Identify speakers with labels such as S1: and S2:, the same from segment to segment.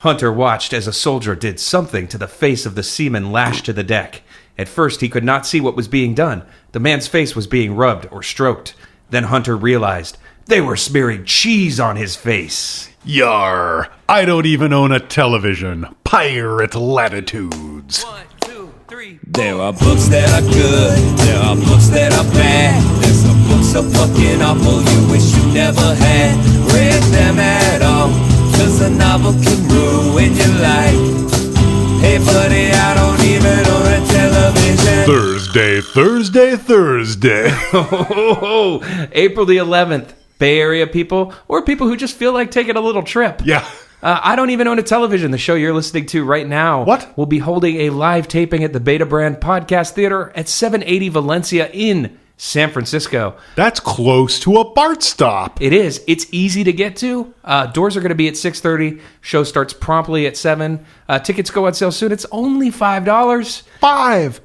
S1: Hunter watched as a soldier did something to the face of the seaman lashed to the deck. At first, he could not see what was being done. The man's face was being rubbed or stroked. Then Hunter realized they were smearing cheese on his face.
S2: Yar! I don't even own a television. Pirate Latitudes.
S1: 1, 2, 3.
S3: There are books that are good, there are books that are bad. There's some books so fucking awful you wish you never had read them at all. 'Cause a novel can ruin your life. Hey buddy, I don't even own a television.
S2: Thursday.
S1: April the 11th. Bay Area people, or people who just feel like taking a little trip.
S2: Yeah.
S1: I don't even own a television. The show you're listening to right now will be holding a live taping at the Beta Brand Podcast Theater at 780 Valencia in San Francisco.
S2: That's close to a BART stop.
S1: It is. It's easy to get to. Doors are going to be at 6:30. Show starts promptly at 7. Tickets go on sale soon. It's only $5.
S2: $5.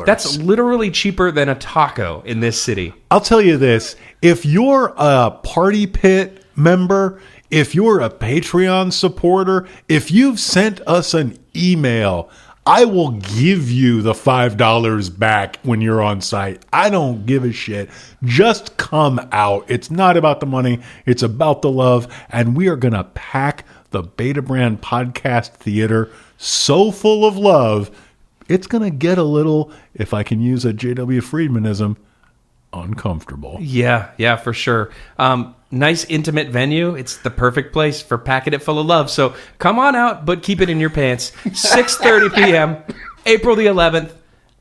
S1: That's literally cheaper than a taco in this city.
S2: I'll tell you this. If you're a Party Pit member, if you're a Patreon supporter, if you've sent us an email, I will give you the $5 back when you're on site. I don't give a shit. Just come out. It's not about the money. It's about the love. And we are going to pack the Beta Brand Podcast Theater so full of love, it's going to get a little, if I can use a J.W. Friedmanism, uncomfortable.
S1: Yeah, for sure. Nice intimate venue. It's the perfect place for packing it full of love. So come on out, but keep it in your pants. 6:30 p.m., April the 11th,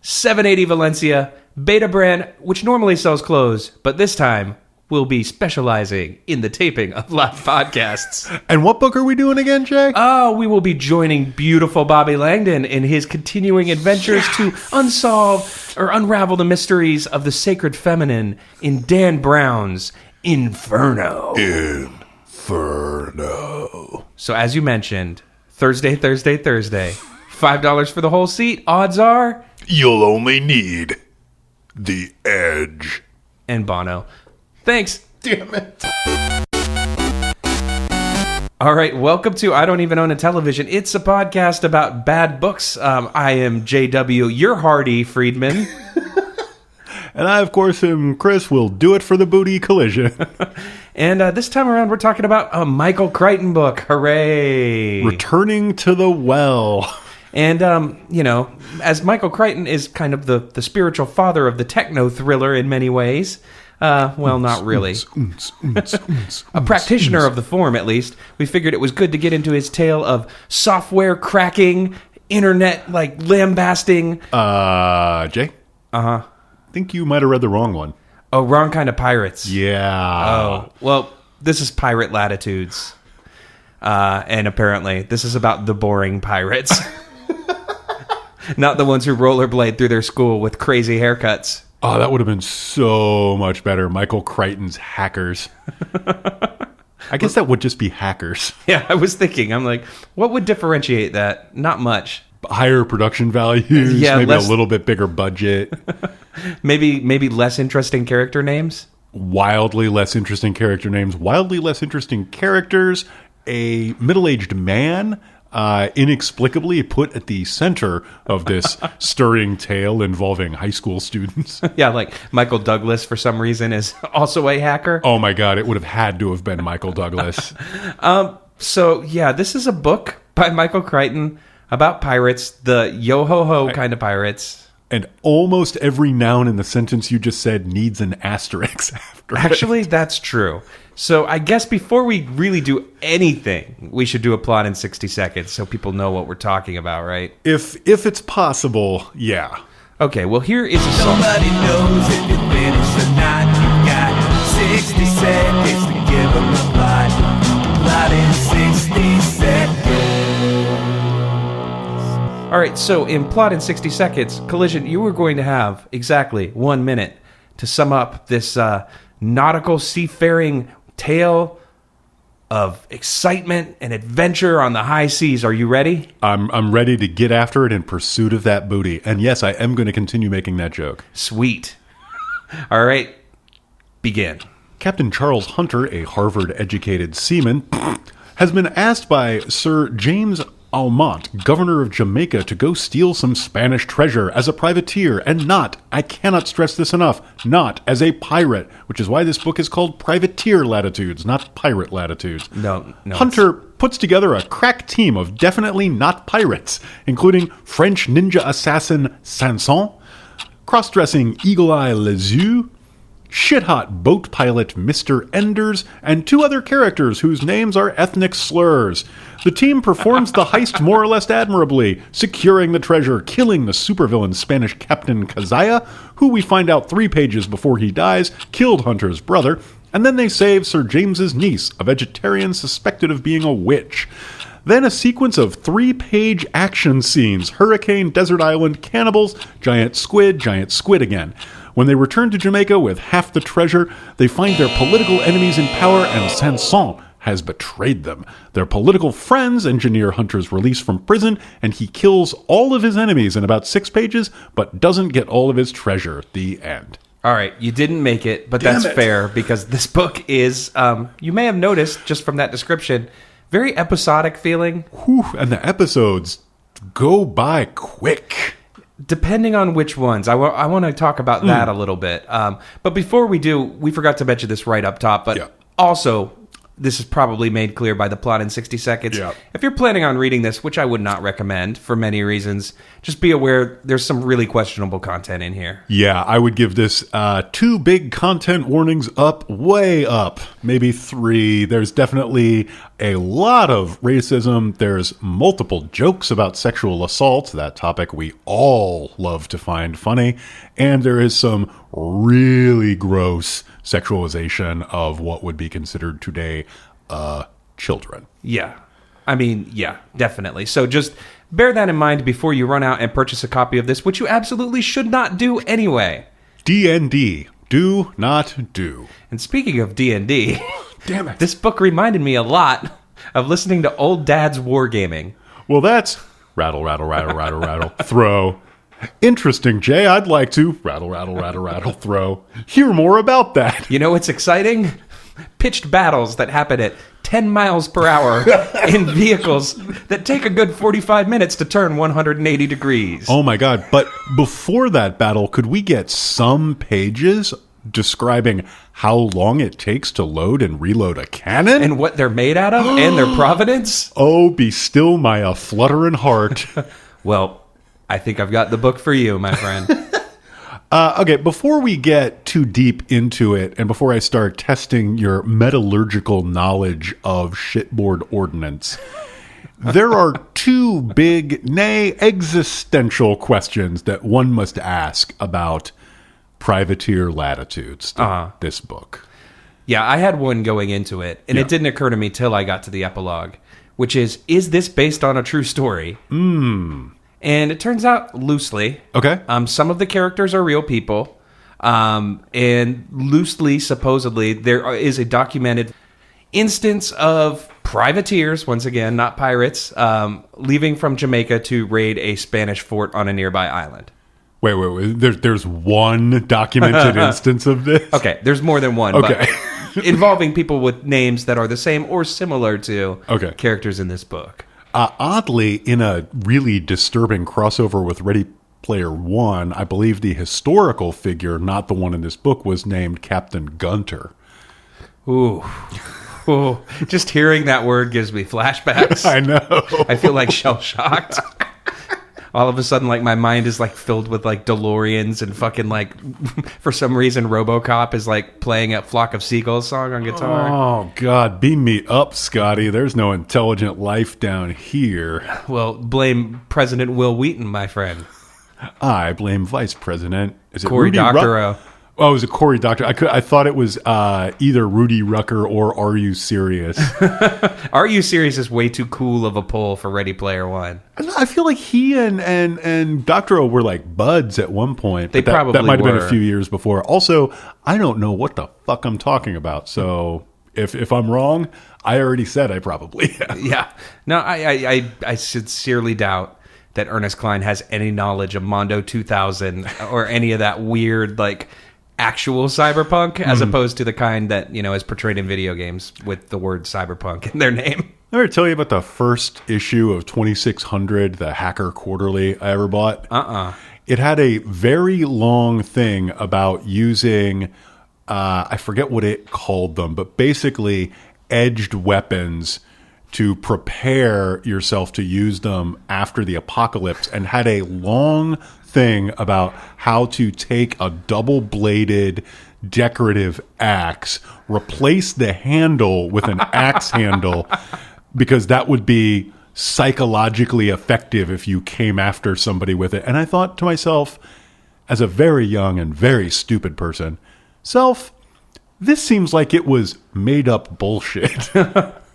S1: 780 Valencia, Beta Brand, which normally sells clothes, but this time will be specializing in the taping of live podcasts.
S2: And what book are we doing again, Jay?
S1: Oh, we will be joining beautiful Bobby Langdon in his continuing adventures to unsolve or unravel the mysteries of the sacred feminine in Dan Brown's Inferno. So as you mentioned, Thursday. $5 for the whole seat. Odds are
S2: You'll only need the edge.
S1: And Bono. Thanks.
S2: Damn it.
S1: All right, welcome to I Don't Even Own a Television. It's a podcast about bad books. I am JW, your Hardy Friedman.
S2: And I, of course, am Chris. Will do it for the booty collision.
S1: And this time around, we're talking about a Michael Crichton book. Hooray!
S2: Returning to the Well.
S1: And, as Michael Crichton is kind of the spiritual father of the techno thriller in many ways. Well, not really. A practitioner of the form, at least. We figured it was good to get into his tale of software cracking, internet, lambasting.
S2: Jay?
S1: Uh-huh.
S2: I think you might have read the wrong one.
S1: Oh, wrong kind of pirates.
S2: Yeah.
S1: Oh, well, this is Pirate Latitudes. And apparently, this is about the boring pirates. Not the ones who rollerblade through their school with crazy haircuts.
S2: Oh, that would have been so much better. Michael Crichton's Hackers. I guess that would just be Hackers.
S1: Yeah, I was thinking. I'm like, what would differentiate that? Not much.
S2: Higher production values.
S1: Yeah,
S2: maybe a little bit bigger budget.
S1: maybe less interesting character names.
S2: Wildly less interesting character names. Wildly less interesting characters. A middle-aged man inexplicably put at the center of this stirring tale involving high school students.
S1: Yeah, like Michael Douglas, for some reason, is also a hacker.
S2: Oh my God, it would have had to have been Michael Douglas.
S1: So, yeah, this is a book by Michael Crichton about pirates, the yo-ho-ho kind of pirates.
S2: And almost every noun in the sentence you just said needs an asterisk after
S1: Actually,
S2: it.
S1: that's true. So I guess before we really do anything, we should do a plot in 60 seconds so people know what we're talking about, right?
S2: If it's possible, yeah.
S1: Okay, well, here is a song.
S3: Nobody knows if you finish or not. You've got 60 seconds to give them a plot. Plot in 60 seconds.
S1: All right, so in Plot in 60 Seconds, Collision, you were going to have exactly 1 minute to sum up this nautical seafaring tale of excitement and adventure on the high seas. Are you ready?
S2: I'm ready to get after it in pursuit of that booty. And yes, I am going to continue making that joke.
S1: Sweet. All right, begin.
S2: Captain Charles Hunter, a Harvard-educated seaman, has been asked by Sir James Almont, governor of Jamaica, to go steal some Spanish treasure as a privateer and not, I cannot stress this enough, not as a pirate, which is why this book is called Privateer Latitudes, not Pirate Latitudes.
S1: No.
S2: Hunter puts together a crack team of definitely not pirates, including French ninja assassin Sanson, cross-dressing Eagle-Eye Lezu, shit-hot boat pilot Mr. Enders, and 2 other characters whose names are ethnic slurs. The team performs the heist more or less admirably, securing the treasure, killing the supervillain Spanish Captain Kazaya, who we find out 3 pages before he dies, killed Hunter's brother, and then they save Sir James's niece, a vegetarian suspected of being a witch. Then a sequence of 3-page action scenes: hurricane, desert island, cannibals, giant squid again. When they return to Jamaica with half the treasure, they find their political enemies in power, and Sanson has betrayed them. Their political friends engineer Hunter's release from prison, and he kills all of his enemies in about 6 pages, but doesn't get all of his treasure. The end.
S1: All right, you didn't make it, but that's fair, because this book is, you may have noticed just from that description, very episodic feeling.
S2: Whew, and the episodes go by quick.
S1: Depending on which ones. I want to talk about that a little bit. But before we do, we forgot to mention this right up top, but also, this is probably made clear by the plot in 60 seconds.
S2: Yeah.
S1: If you're planning on reading this, which I would not recommend for many reasons, just be aware there's some really questionable content in here.
S2: Yeah, I would give this 2 big content warnings up, way up, maybe 3. There's definitely a lot of racism. There's multiple jokes about sexual assault, that topic we all love to find funny. And there is some really gross sexualization of what would be considered today children.
S1: Yeah. I mean, yeah, definitely. So just bear that in mind before you run out and purchase a copy of this, which you absolutely should not do anyway.
S2: D&D. Do not do.
S1: And speaking of D&D,
S2: damn it,
S1: this book reminded me a lot of listening to old dad's wargaming.
S2: Well, that's rattle, rattle, rattle, rattle, rattle, throw. Interesting, Jay. I'd like to rattle, rattle, rattle, rattle, throw. Hear more about that.
S1: You know what's exciting? Pitched battles that happen at 10 miles per hour in vehicles that take a good 45 minutes to turn 180 degrees.
S2: Oh my God. But before that battle, could we get some pages describing how long it takes to load and reload a cannon?
S1: And what they're made out of and their provenance?
S2: Oh, be still my a-fluttering heart.
S1: Well, I think I've got the book for you, my friend.
S2: Okay, before we get too deep into it, and before I start testing your metallurgical knowledge of shitboard ordnance, there are 2 big, nay, existential questions that one must ask about Privateer Latitudes, this book.
S1: Yeah, I had one going into it, and it didn't occur to me till I got to the epilogue, which is this based on a true story? And it turns out loosely.
S2: Okay.
S1: Some of the characters are real people. And loosely, supposedly, there is a documented instance of privateers, once again, not pirates, leaving from Jamaica to raid a Spanish fort on a nearby island.
S2: Wait. There's one documented instance of this?
S1: Okay, there's more than one.
S2: Okay.
S1: But involving people with names that are the same or similar to characters in this book.
S2: Oddly, in a really disturbing crossover with Ready Player One, I believe the historical figure, not the one in this book, was named Captain Gunter.
S1: Ooh. Just hearing that word gives me flashbacks.
S2: I know.
S1: I feel like shell-shocked. All of a sudden, like, my mind is, like, filled with, like, DeLoreans and fucking, like, for some reason, RoboCop is, like, playing a Flock of Seagulls song on guitar.
S2: Oh, God. Beam me up, Scotty. There's no intelligent life down here.
S1: Well, blame President Will Wheaton, my friend.
S2: I blame Vice President. Is it
S1: Cory
S2: Rudy
S1: Doctorow.
S2: Oh, it was a Cory Doctorow. I thought it was either Rudy Rucker or Are You Serious?
S1: Are You Serious is way too cool of a pull for Ready Player One.
S2: I feel like he and Doctorow were like buds at one point.
S1: They probably
S2: that might have been
S1: were.
S2: a few years before. Also, I don't know what the fuck I'm talking about. So if I'm wrong, I already said I probably am.
S1: Yeah. No, I sincerely doubt that Ernest Cline has any knowledge of Mondo 2000 or any of that weird, like, actual cyberpunk, as opposed to the kind that, you know, is portrayed in video games with the word cyberpunk in their name.
S2: I ever tell you about the first issue of 2600, the Hacker Quarterly I ever bought? It had a very long thing about using, I forget what it called them, but basically edged weapons to prepare yourself to use them after the apocalypse, and had a long thing about how to take a double-bladed decorative axe, replace the handle with an axe handle, because that would be psychologically effective if you came after somebody with it. And I thought to myself, as a very young and very stupid person, this seems like it was made up bullshit.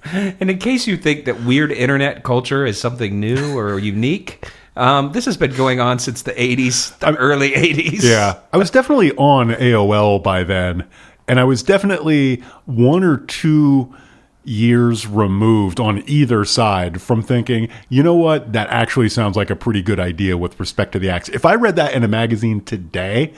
S1: And in case you think that weird internet culture is something new or unique, this has been going on since the 80s, early 80s.
S2: Yeah. I was definitely on AOL by then, and I was definitely 1 or 2 years removed on either side from thinking, you know what, that actually sounds like a pretty good idea with respect to the axe. If I read that in a magazine today,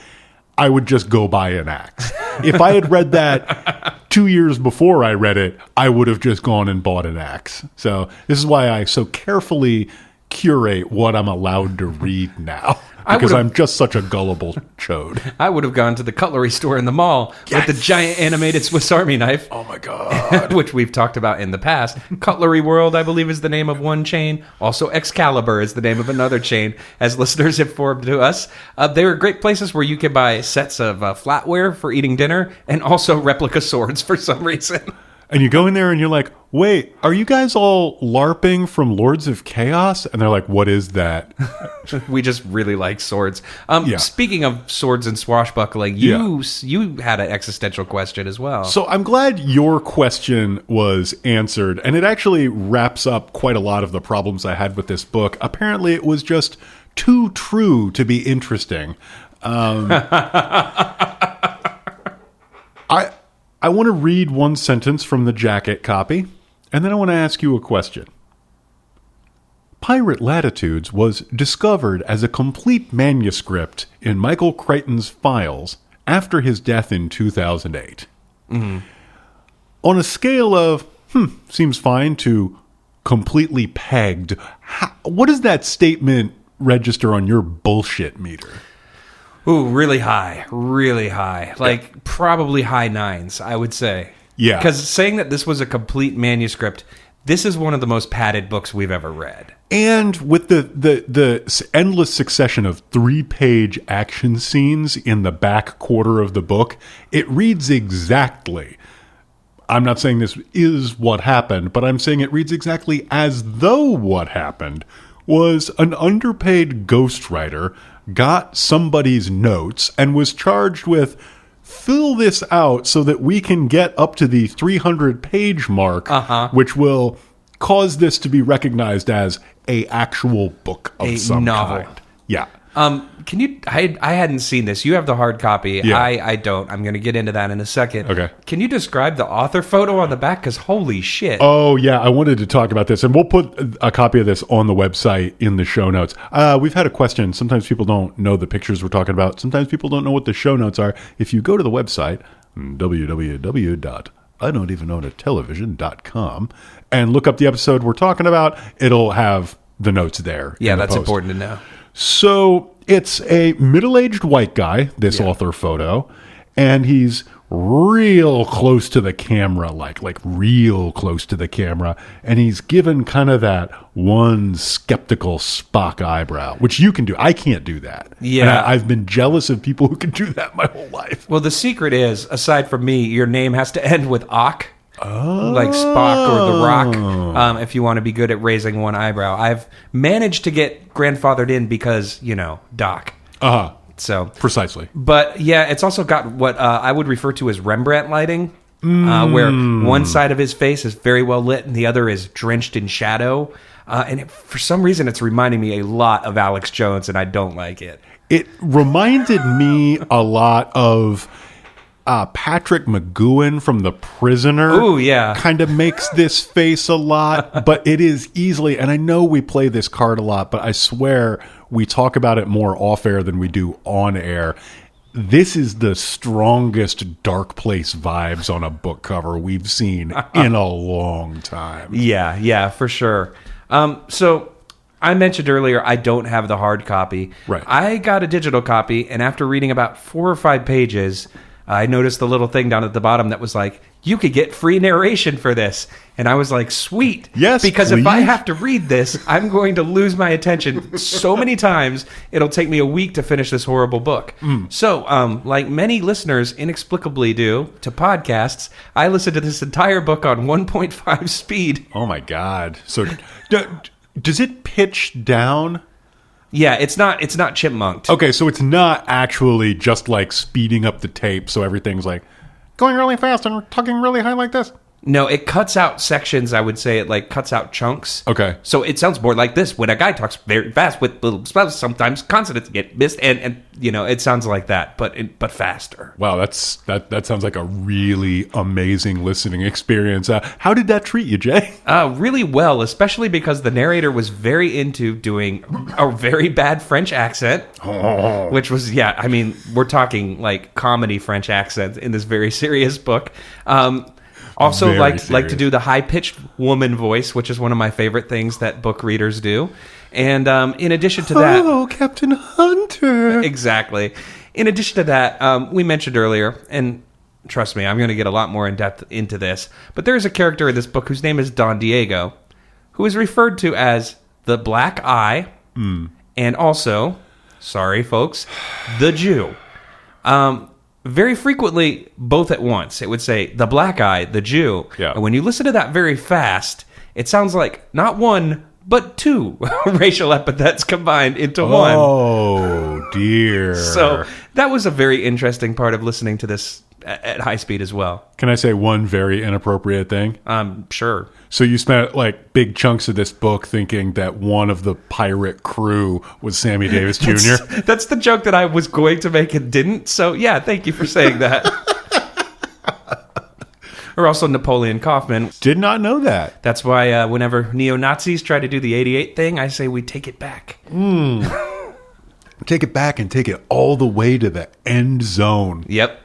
S2: I would just go buy an axe. If I had read that 2 years before I read it, I would have just gone and bought an axe. So this is why I so carefully curate what I'm allowed to read now, because I'm just such a gullible chode.
S1: I would have gone to the cutlery store in the mall with the giant animated Swiss Army knife.
S2: Oh my God.
S1: Which we've talked about in the past. Cutlery World, I believe, is the name of one chain. Also, Excalibur is the name of another chain, as listeners informed to us. They are great places where you can buy sets of flatware for eating dinner, and also replica swords for some reason.
S2: And you go in there and you're like, wait, are you guys all LARPing from Lords of Chaos? And they're like, what is that?
S1: We just really like swords. Speaking of swords and swashbuckling, you had an existential question as well.
S2: So I'm glad your question was answered. And it actually wraps up quite a lot of the problems I had with this book. Apparently it was just too true to be interesting. I want to read one sentence from the jacket copy, and then I want to ask you a question. Pirate Latitudes was discovered as a complete manuscript in Michael Crichton's files after his death in 2008. Mm-hmm. On a scale of, seems fine, to completely pegged, what does that statement register on your bullshit meter?
S1: Ooh, really high. Like, probably high 9s, I would say.
S2: Yeah.
S1: Because saying that this was a complete manuscript, this is one of the most padded books we've ever read.
S2: And with the endless succession of 3-page action scenes in the back quarter of the book, it reads exactly. I'm not saying this is what happened, but I'm saying it reads exactly as though what happened was an underpaid ghostwriter got somebody's notes and was charged with fill this out so that we can get up to the 300-page mark, which will cause this to be recognized as a actual book of some
S1: novel.
S2: kind. Yeah.
S1: Can you? I hadn't seen this. You have the hard copy.
S2: Yeah.
S1: I don't. I'm going to get into that in a second.
S2: Okay.
S1: Can you describe the author photo on the back? Because holy shit.
S2: Oh, yeah. I wanted to talk about this. And we'll put a copy of this on the website in the show notes. We've had a question. Sometimes people don't know the pictures we're talking about. Sometimes people don't know what the show notes are. If you go to the website, www.IDon'tEvenOwnATelevision.com, and look up the episode we're talking about, it'll have the notes there.
S1: Yeah, that's important to know.
S2: So it's a middle-aged white guy, this author photo, and he's real close to the camera, like real close to the camera, and he's given kind of that one skeptical Spock eyebrow, which you can do. I can't do that.
S1: Yeah.
S2: And I've been jealous of people who can do that my whole life.
S1: Well, the secret is, aside from me, your name has to end with "ock." Like Spock or The Rock, if you want to be good at raising one eyebrow. I've managed to get grandfathered in because, Doc. So
S2: Precisely.
S1: But, yeah, it's also got what I would refer to as Rembrandt lighting, where one side of his face is very well lit and the other is drenched in shadow. For some reason, it's reminding me a lot of Alex Jones, and I don't like it.
S2: It reminded me a lot of... Patrick McGowan from The Prisoner.
S1: Ooh, yeah.
S2: Kind of makes this face a lot, but it is easily, and I know we play this card a lot, but I swear we talk about it more off air than we do on air. this is the strongest Dark Place vibes on a book cover we've seen in a long time.
S1: Yeah, for sure. So I mentioned earlier I don't have the hard copy.
S2: Right.
S1: I got a digital copy, and after reading about 4 or 5 pages, I noticed the little thing down at the bottom that was like, you could get free narration for this. And I was like, sweet.
S2: Yes,
S1: because if I
S2: please.
S1: have to read this, I'm going to lose my attention so many times, it'll take me a week to finish this horrible book. So, like many listeners inexplicably do to podcasts, I listened to this entire book on 1.5 speed.
S2: Oh my God. So does it pitch down?
S1: Yeah, it's not chipmunked.
S2: Okay, so it's not actually just like speeding up the tape so everything's like going really fast and talking really high like this.
S1: No, it cuts out sections. I would say it like cuts out chunks.
S2: Okay.
S1: So it sounds more like this when a guy talks very fast with little spells. Sometimes consonants get missed, and it sounds like that, but faster.
S2: Wow, that sounds like a really amazing listening experience. How did that treat you, Jay?
S1: Really well, especially because the narrator was very into doing a very bad French accent, which was we're talking like comedy French accent in this very serious book. Also,
S2: Very
S1: like
S2: serious.
S1: to do the high-pitched woman voice, which is one of my favorite things that book readers do. And in addition to that...
S2: Oh, Captain Hunter!
S1: Exactly. In addition to that, we mentioned earlier, and trust me, I'm going to get a lot more in-depth into this, but there is a character in this book whose name is Don Diego, who is referred to as the Black Eye, and also, sorry folks, the Jew. Very frequently, both at once. It would say, the Black Eye, the Jew.
S2: Yeah.
S1: And when you listen to that very fast, it sounds like not one, but 2 racial epithets combined into one.
S2: Oh, dear.
S1: So that was a very interesting part of listening to this at high speed as well.
S2: Can I say one very inappropriate thing?
S1: Sure.
S2: So you spent like big chunks of this book thinking that one of the pirate crew was Sammy Davis Jr.
S1: That's the joke that I was going to make and didn't. So yeah, thank you for saying that. Or also Napoleon Kaufman.
S2: Did not know that.
S1: That's why whenever neo-Nazis try to do the 88 thing, I say we take it back.
S2: Take it back and take it all the way to the end zone.
S1: Yep.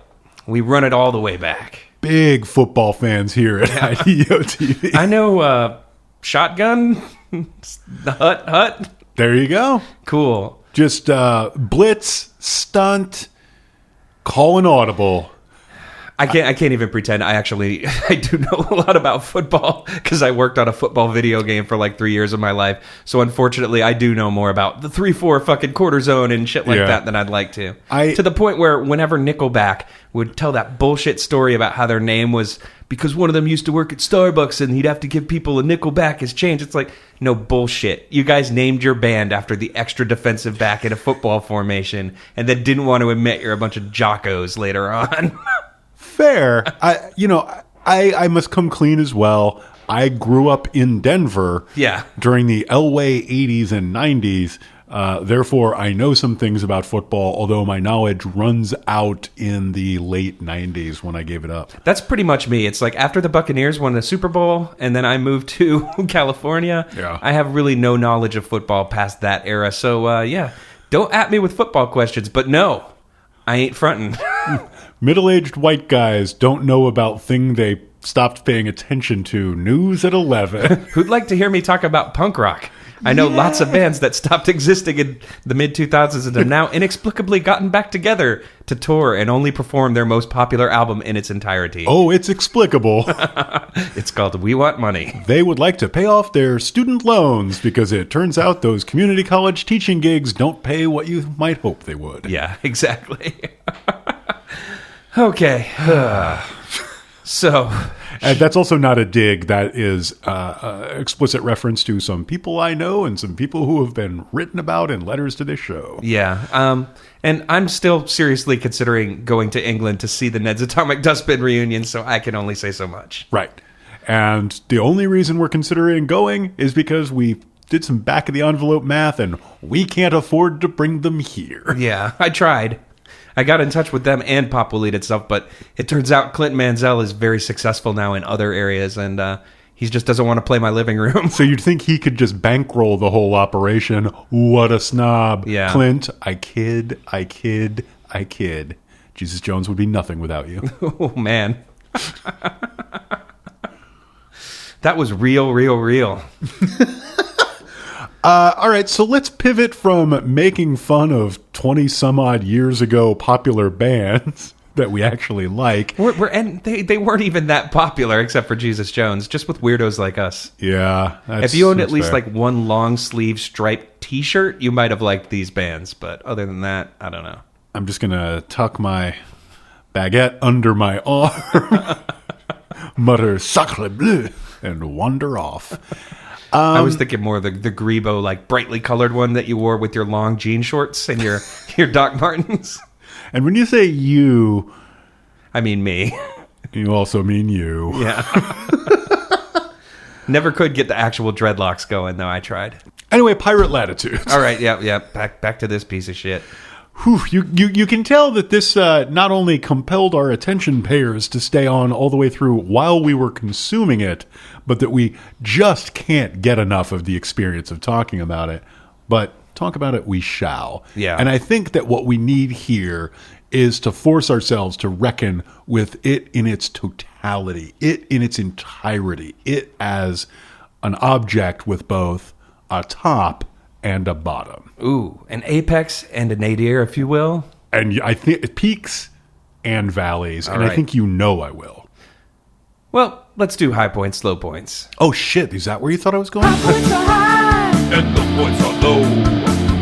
S1: We run it all the way back.
S2: Big football fans here at IDEOTV.
S1: I know Shotgun, the Hut.
S2: There you go.
S1: Cool.
S2: Just blitz, stunt, call an audible.
S1: I can't even pretend I do know a lot about football because I worked on a football video game for like 3 years of my life. So unfortunately, I do know more about the 3-4 fucking quarter zone and shit like that than I'd like to. To the point where whenever Nickelback would tell that bullshit story about how their name was because one of them used to work at Starbucks and he'd have to give people a Nickelback as change. It's like, no bullshit. You guys named your band after the extra defensive back in a football formation and then didn't want to admit you're a bunch of jockos later on.
S2: Fair. I must come clean as well. I grew up in Denver during the Elway 80s and 90s. Therefore, I know some things about football, although my knowledge runs out in the late 90s when I gave it up.
S1: That's pretty much me. It's like after the Buccaneers won the Super Bowl and then I moved to California, I have really no knowledge of football past that era. So, don't at me with football questions, but no, I ain't frontin'.
S2: Middle-aged white guys don't know about thing they stopped paying attention to. News at 11.
S1: Who'd like to hear me talk about punk rock? I know lots of bands that stopped existing in the mid-2000s and have now inexplicably gotten back together to tour and only perform their most popular album in its entirety.
S2: Oh, it's explicable.
S1: It's called We Want Money.
S2: They would like to pay off their student loans because it turns out those community college teaching gigs don't pay what you might hope they would.
S1: Yeah, exactly. Okay. So...
S2: And that's also not a dig. That is explicit reference to some people I know and some people who have been written about in letters to this show.
S1: Yeah. And I'm still seriously considering going to England to see the Ned's Atomic Dustbin reunion, so I can only say so much.
S2: Right. And the only reason we're considering going is because we did some back-of-the-envelope math, and we can't afford to bring them here.
S1: Yeah, I tried. I got in touch with them and Pop Will Eat Itself, but it turns out Clint Mansell is very successful now in other areas, and he just doesn't want to play my living room.
S2: So you'd think he could just bankroll the whole operation. What a snob.
S1: Yeah.
S2: Clint, I kid. I kid. Jesus Jones would be nothing without you.
S1: Oh, man. That was real.
S2: All right, so let's pivot from making fun of 20 some odd years ago popular bands that we actually like.
S1: And they weren't even that popular except for Jesus Jones, just with weirdos like us.
S2: Yeah.
S1: If you owned at least
S2: fair.
S1: like one long sleeve striped t-shirt, you might have liked these bands. But other than that, I don't know.
S2: I'm just going to tuck my baguette under my arm, mutter sacre bleu, and wander off.
S1: I was thinking more of the Grebo, like brightly colored one that you wore with your long jean shorts and your Doc Martens.
S2: And when you say you,
S1: I mean me.
S2: you also mean you.
S1: Yeah. Never could get the actual dreadlocks going, though. I tried.
S2: Anyway, Pirate Latitudes.
S1: All right, yeah. Back to this piece of shit.
S2: Whew, you can tell that this not only compelled our attention payers to stay on all the way through while we were consuming it, but that we just can't get enough of the experience of talking about it. But talk about it we shall.
S1: Yeah.
S2: And I think that what we need here is to force ourselves to reckon with it in its totality, it in its entirety, it as an object with both a top and a bottom.
S1: Ooh, an apex and a nadir, if you will.
S2: And I think peaks and valleys, and
S1: right.
S2: I think you know I will.
S1: Well, let's do high points, low points.
S2: Oh shit, is that where you thought I was going?
S3: High points are high, and low points are low.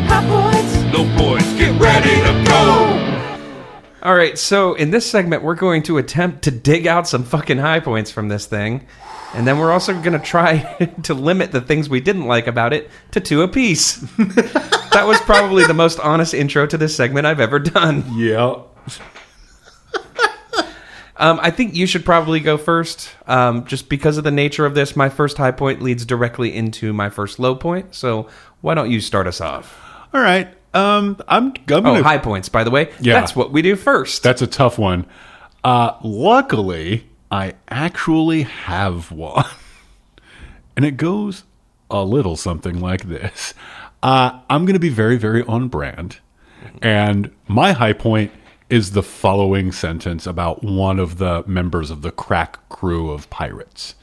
S3: High points, low points, get ready to go.
S1: All right, so in this segment, we're going to attempt to dig out some fucking high points from this thing. And then we're also going to try to limit the things we didn't like about it to 2 apiece. That was probably the most honest intro to this segment I've ever done.
S2: Yeah.
S1: I think you should probably go first. Just because of the nature of this, my first high point leads directly into my first low point. So why don't you start us off?
S2: All right. I'm gonna.
S1: High points, by the way.
S2: Yeah.
S1: That's what we do first.
S2: That's a tough one. Luckily, I actually have one. And it goes a little something like this. I'm going to be very, very on brand. And my high point is the following sentence about one of the members of the crack crew of pirates.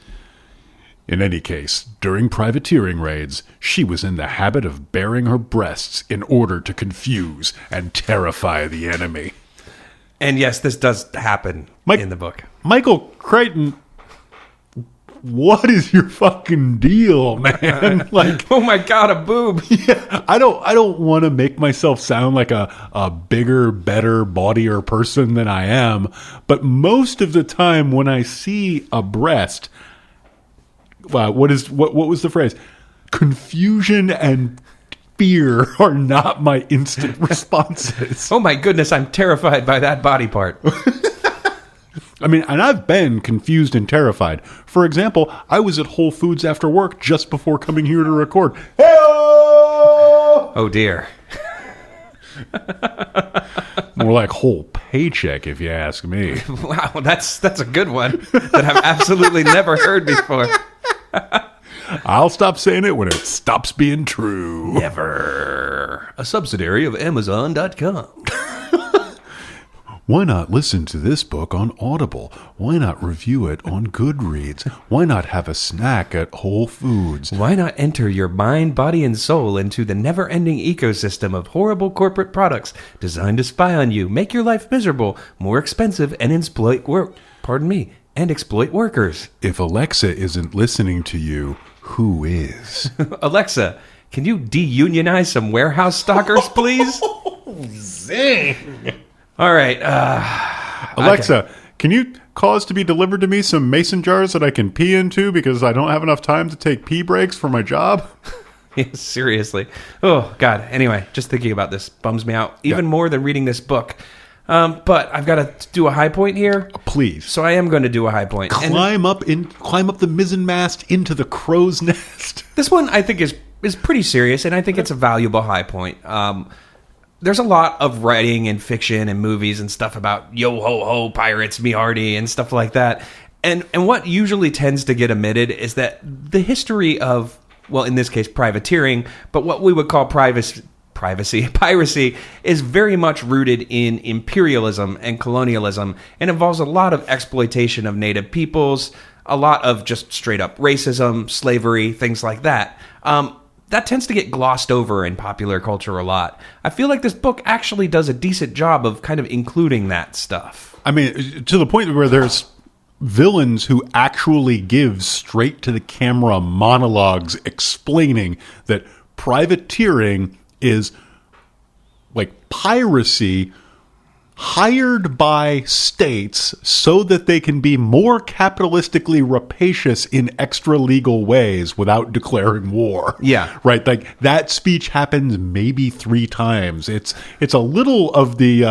S2: In any case, during privateering raids, she was in the habit of baring her breasts in order to confuse and terrify the enemy.
S1: And yes, this does happen in the book.
S2: Michael Crichton, what is your fucking deal, man? Like,
S1: oh my god, a boob.
S2: yeah, I don't want to make myself sound like a bigger, better, bawdier person than I am, but most of the time when I see a breast, what was the phrase? Confusion and fear are not my instant responses.
S1: Oh my goodness, I'm terrified by that body part.
S2: I mean, and I've been confused and terrified. For example, I was at Whole Foods after work just before coming here to record. Hey-o!
S1: Oh dear.
S2: More like whole paycheck, if you ask me.
S1: Wow, that's a good one that I've absolutely never heard before.
S2: I'll stop saying it when it stops being true.
S1: Never. A subsidiary of Amazon.com.
S2: Why not listen to this book on Audible? Why not review it on Goodreads? Why not have a snack at Whole Foods?
S1: Why not enter your mind, body, and soul into the never-ending ecosystem of horrible corporate products designed to spy on you, make your life miserable, more expensive, and exploit workers?
S2: If Alexa isn't listening to you, who is?
S1: Alexa, can you de-unionize some warehouse stockers, please?
S2: Zing!
S1: All right.
S2: Alexa, can you cause to be delivered to me some mason jars that I can pee into because I don't have enough time to take pee breaks for my job?
S1: Yeah, seriously. Oh, God. Anyway, just thinking about this bums me out even more than reading this book. But I've got to do a high point here.
S2: Please.
S1: So I am going to do a high point.
S2: Climb up the mizzen mast into the crow's nest.
S1: This one I think is pretty serious, and I think it's a valuable high point. There's a lot of writing and fiction and movies and stuff about yo-ho-ho pirates, me hearty, and stuff like that. And what usually tends to get omitted is that the history of, well, in this case, privateering, but what we would call piracy is very much rooted in imperialism and colonialism and involves a lot of exploitation of native peoples, a lot of just straight up racism, slavery, things like that. That tends to get glossed over in popular culture a lot. I feel like this book actually does a decent job of kind of including that stuff.
S2: I mean, to the point where there's villains who actually give straight to the camera monologues explaining that privateering is like piracy hired by states so that they can be more capitalistically rapacious in extra legal ways without declaring war.
S1: Yeah.
S2: Right. Like that speech happens maybe 3 times. It's a little of the,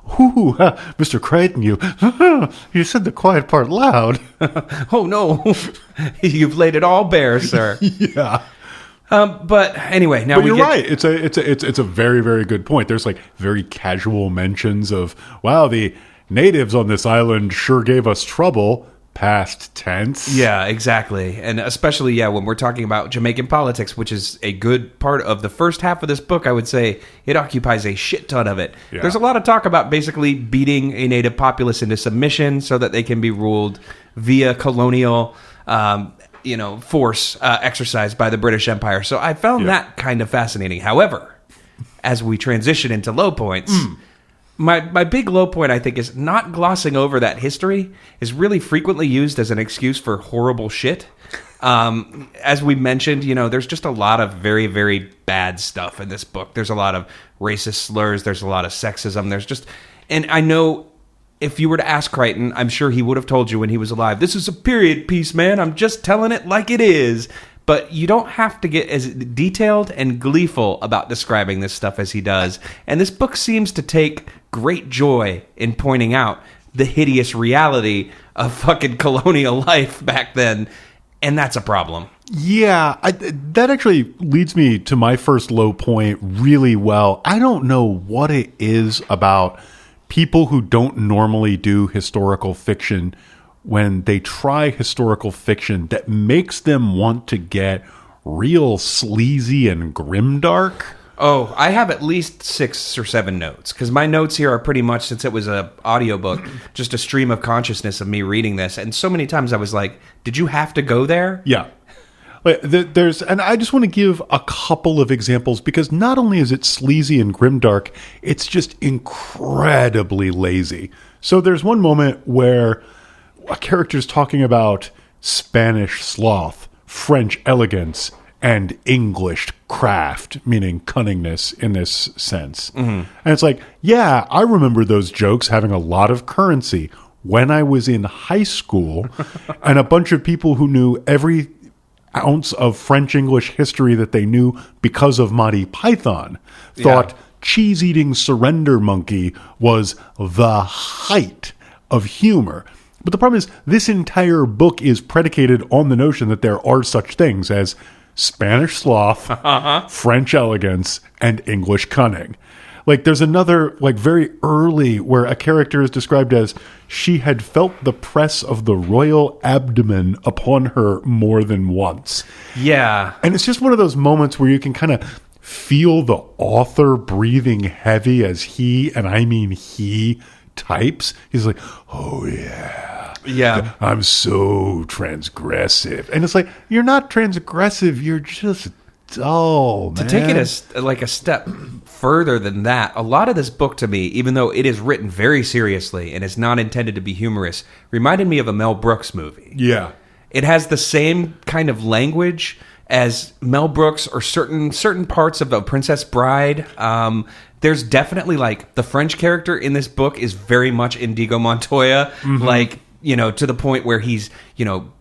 S2: Mr. Crichton, you said the quiet part loud.
S1: Oh no, you've laid it all bare, sir.
S2: Yeah.
S1: But anyway, now
S2: but you're right. It's a very, very good point. There's like very casual mentions of, wow, the natives on this island sure gave us trouble. Past tense.
S1: Yeah, exactly. And especially, when we're talking about Jamaican politics, which is a good part of the first half of this book, I would say it occupies a shit ton of it. Yeah. There's a lot of talk about basically beating a native populace into submission so that they can be ruled via colonial force exercised by the British Empire. So I found that kind of fascinating. However, as we transition into low points, my big low point, I think, is not glossing over that history is really frequently used as an excuse for horrible shit. As we mentioned, there's just a lot of very, very bad stuff in this book. There's a lot of racist slurs. There's a lot of sexism. And I know if you were to ask Crichton, I'm sure he would have told you when he was alive, this is a period piece, man. I'm just telling it like it is. But you don't have to get as detailed and gleeful about describing this stuff as he does. And this book seems to take great joy in pointing out the hideous reality of fucking colonial life back then. And that's a problem.
S2: Yeah, that actually leads me to my first low point really well. I don't know what it is about people who don't normally do historical fiction when they try historical fiction that makes them want to get real sleazy and grimdark.
S1: Oh, I have at least 6 or 7 notes, because my notes here are pretty much, since it was an audiobook, just a stream of consciousness of me reading this. And so many times I was like, did you have to go there?
S2: Yeah. And I just want to give a couple of examples, because not only is it sleazy and grimdark, it's just incredibly lazy. So there's one moment where a character's talking about Spanish sloth, French elegance, and English craft, meaning cunningness in this sense. Mm-hmm. And it's like, yeah, I remember those jokes having a lot of currency when I was in high school, and a bunch of people who knew every ounce of French-English history that they knew because of Monty Python thought cheese-eating surrender monkey was the height of humor. But the problem is, this entire book is predicated on the notion that there are such things as Spanish sloth, French elegance, and English cunning. Like, there's another, very early, where a character is described as, she had felt the press of the royal abdomen upon her more than once.
S1: Yeah.
S2: And it's just one of those moments where you can kind of feel the author breathing heavy as he, and I mean he, types. He's like, oh yeah.
S1: Yeah.
S2: I'm so transgressive. And it's like, you're not transgressive, you're just dull, man.
S1: To take it a step further than that, a lot of this book to me, even though it is written very seriously and is not intended to be humorous, reminded me of a Mel Brooks movie.
S2: Yeah.
S1: It has the same kind of language as Mel Brooks or certain parts of A Princess Bride. There's definitely, the French character in this book is very much Inigo Montoya, to the point where he's,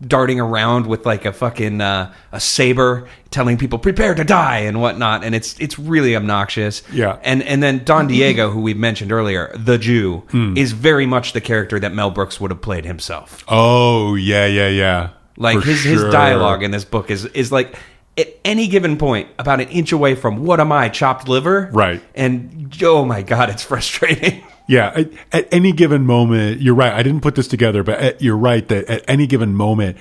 S1: darting around with a fucking a saber, telling people prepare to die and whatnot, and it's really obnoxious.
S2: Yeah.
S1: And then Don Diego, who we mentioned earlier, the Jew, is very much the character that Mel Brooks would have played himself.
S2: Oh yeah.
S1: His dialogue in this book is like, at any given point, about an inch away from what am I, chopped liver?
S2: Right.
S1: And oh my God, it's frustrating.
S2: Yeah, at any given moment, you're right. I didn't put this together, but you're right that at any given moment,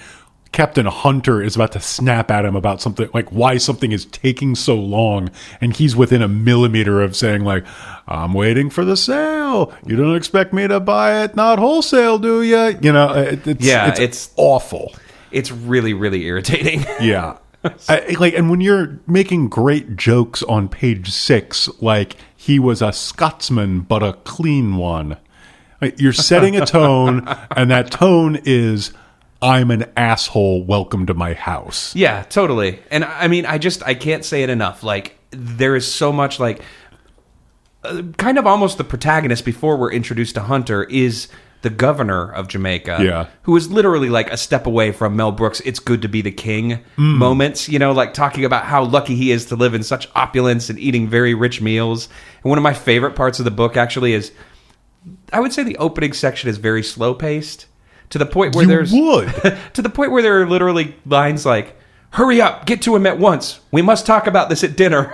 S2: Captain Hunter is about to snap at him about something, like why something is taking so long, and he's within a millimeter of saying like, I'm waiting for the sale. You don't expect me to buy it not wholesale, do you? You know, it's awful.
S1: It's really, really irritating.
S2: Yeah. And when you're making great jokes on page 6, like he was a Scotsman but a clean one, you're setting a tone, and that tone is, I'm an asshole, welcome to my house.
S1: Yeah, totally. And I mean, I can't say it enough. Like, there is so much, like, kind of almost the protagonist before we're introduced to Hunter is the governor of Jamaica, who is literally like a step away from Mel Brooks' "It's good to be the king" moments, you know, like talking about how lucky he is to live in such opulence and eating very rich meals. And one of my favorite parts of the book actually is, I would say the opening section is very slow paced to the point where to the point where there are literally lines like, "Hurry up, get to him at once. We must talk about this at dinner."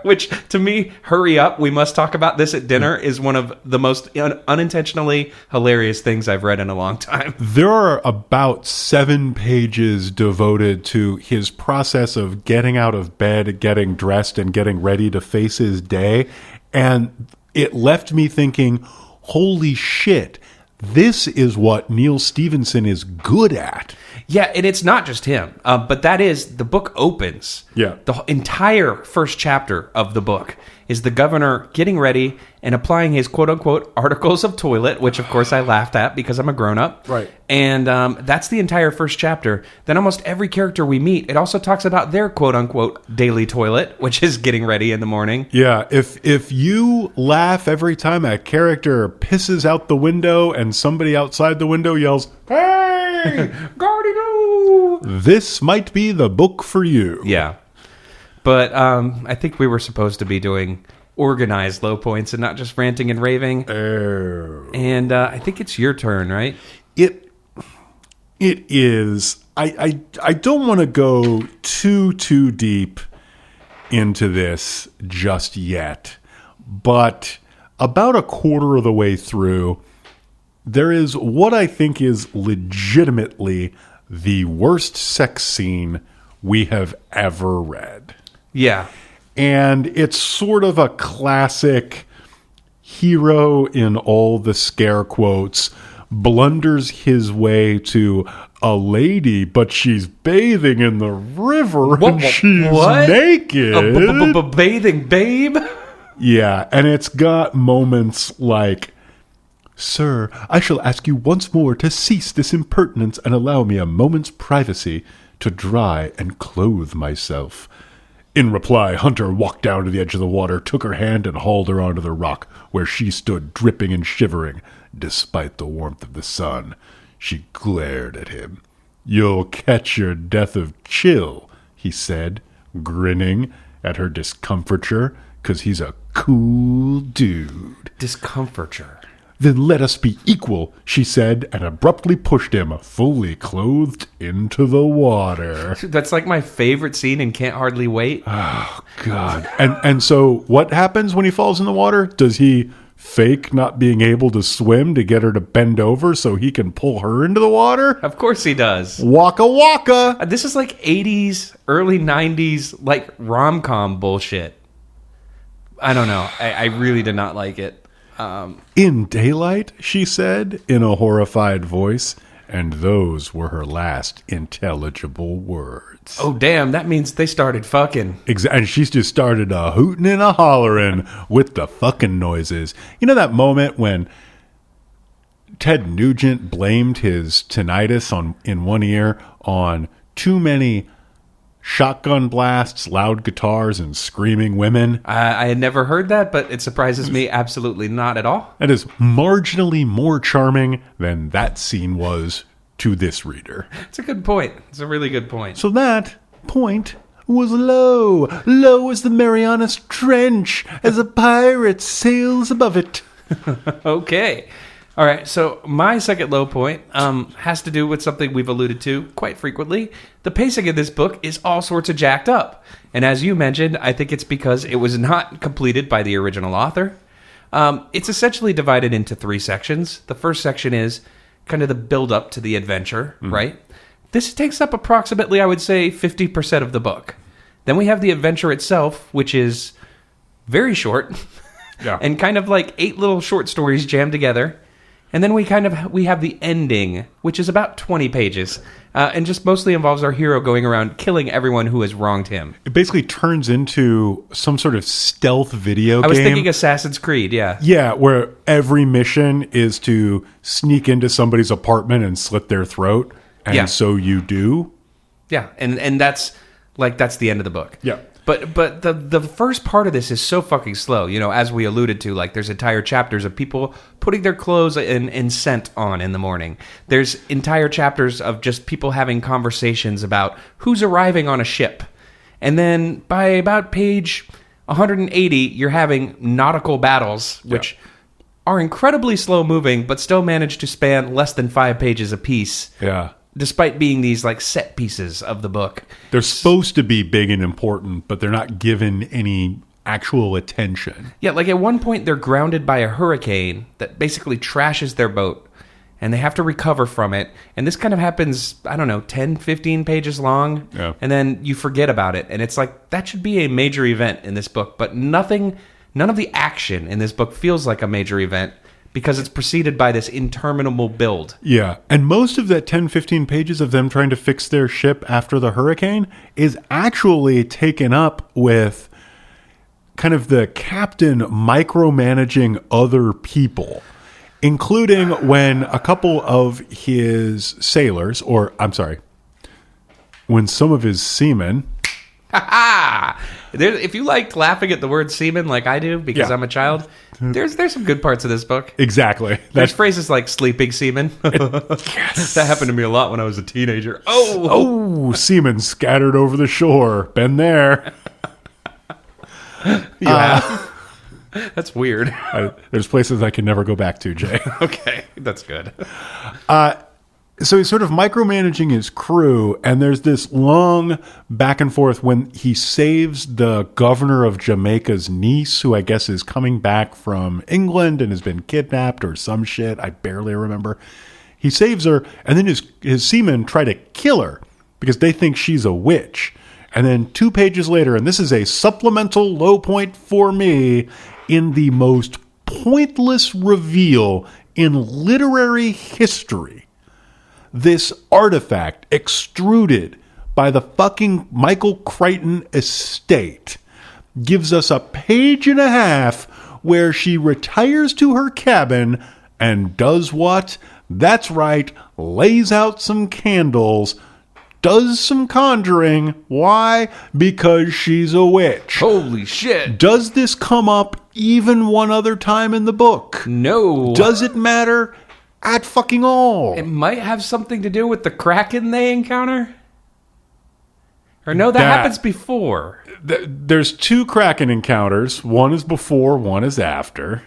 S1: Which, to me, hurry up, we must talk about this at dinner is one of the most unintentionally hilarious things I've read in a long time.
S2: There are about 7 pages devoted to his process of getting out of bed, getting dressed, and getting ready to face his day. And it left me thinking, holy shit, this is what Neil Stephenson is good at.
S1: Yeah, and it's not just him, but that is, the book opens.
S2: Yeah.
S1: The entire first chapter of the book is the governor getting ready and applying his quote-unquote articles of toilet, which, of course, I laughed at because I'm a grown-up.
S2: Right.
S1: And that's the entire first chapter. Then almost every character we meet, it also talks about their quote-unquote daily toilet, which is getting ready in the morning.
S2: Yeah, if you laugh every time a character pisses out the window and somebody outside the window yells, "Hey, Guardy-doo!" This might be the book for you.
S1: Yeah. But I think we were supposed to be doing organized low points and not just ranting and raving.
S2: Oh.
S1: And I think it's your turn, right?
S2: It is. I don't want to go too deep into this just yet, but about a quarter of the way through, there is what I think is legitimately the worst sex scene we have ever read.
S1: Yeah.
S2: And it's sort of a classic hero in all the scare quotes blunders his way to a lady, but she's bathing in the river and she's naked.
S1: Bathing babe?
S2: Yeah, and it's got moments like, "Sir, I shall ask you once more to cease this impertinence and allow me a moment's privacy to dry and clothe myself." In reply, Hunter walked down to the edge of the water, took her hand, and hauled her onto the rock, where she stood dripping and shivering, despite the warmth of the sun. She glared at him. "You'll catch your death of chill," he said, grinning at her discomfiture, 'cause he's a cool dude.
S1: Discomfiture.
S2: "Then let us be equal," she said, and abruptly pushed him, fully clothed, into the water.
S1: That's like my favorite scene in Can't Hardly Wait.
S2: Oh, God. And so what happens when he falls in the water? Does he fake not being able to swim to get her to bend over so he can pull her into the water?
S1: Of course he does.
S2: Waka waka.
S1: This is like 80s, early 90s, like rom-com bullshit. I don't know. I really did not like it.
S2: "In daylight," she said in a horrified voice, and those were her last intelligible words.
S1: Oh, damn, that means they started fucking.
S2: And she's just started a hooting and a hollering with the fucking noises. You know that moment when Ted Nugent blamed his tinnitus in one ear on too many shotgun blasts, loud guitars, and screaming women?
S1: I had never heard that, but it surprises me absolutely not at all.
S2: That is marginally more charming than that scene was to this reader.
S1: It's a good point. It's a really good point.
S2: So that point was low. Low as the Marianas Trench as a pirate sails above it.
S1: Okay. All right, so my second low point has to do with something we've alluded to quite frequently. The pacing of this book is all sorts of jacked up. And as you mentioned, I think it's because it was not completed by the original author. It's essentially divided into 3 sections. The first section is kind of the build-up to the adventure, right? This takes up approximately, I would say, 50% of the book. Then we have the adventure itself, which is very short, and kind of like 8 little short stories jammed together. And then we have the ending, which is about 20 pages, and just mostly involves our hero going around killing everyone who has wronged him.
S2: It basically turns into some sort of stealth video game.
S1: I was thinking Assassin's Creed, yeah.
S2: Yeah, where every mission is to sneak into somebody's apartment and slit their throat, and so you do.
S1: Yeah, and that's the end of the book.
S2: Yeah.
S1: But the first part of this is so fucking slow. You know, as we alluded to, like there's entire chapters of people putting their clothes and scent on in the morning. There's entire chapters of just people having conversations about who's arriving on a ship. And then by about page 180, you're having nautical battles, which are incredibly slow moving, but still manage to span less than 5 pages apiece.
S2: Yeah.
S1: Despite being these like set pieces of the book.
S2: They're supposed to be big and important, but they're not given any actual attention.
S1: Yeah, like at one point they're grounded by a hurricane that basically trashes their boat, and they have to recover from it. And this kind of happens, I don't know, 10, 15 pages long, and then you forget about it. And it's like, that should be a major event in this book, but none of the action in this book feels like a major event, because it's preceded by this interminable build.
S2: Yeah, and most of that 10, 15 pages of them trying to fix their ship after the hurricane is actually taken up with kind of the captain micromanaging other people, including when a couple of his sailors, when some of his seamen...
S1: If you liked laughing at the word semen like I do because I'm a child, there's some good parts of this book.
S2: Exactly.
S1: There's phrases like sleeping semen.
S2: Yes.
S1: That happened to me a lot when I was a teenager.
S2: Semen scattered over the shore. Been there.
S1: Yeah. That's weird.
S2: There's places I can never go back to, Jay.
S1: Okay, that's good.
S2: So he's sort of micromanaging his crew, and there's this long back and forth when he saves the governor of Jamaica's niece, who I guess is coming back from England and has been kidnapped or some shit. I barely remember. He saves her, and then his seamen try to kill her because they think she's a witch. And then 2 pages later, and this is a supplemental low point for me, in the most pointless reveal in literary history, this artifact extruded by the fucking Michael Crichton estate gives us a page and a half where she retires to her cabin and does what? That's right, lays out some candles, does some conjuring. Why? Because she's a witch.
S1: Holy shit.
S2: Does this come up even one other time in the book?
S1: No.
S2: Does it matter at fucking all?
S1: It might have something to do with the Kraken they encounter? Or no, that happens before.
S2: There's 2 Kraken encounters. One is before, one is after.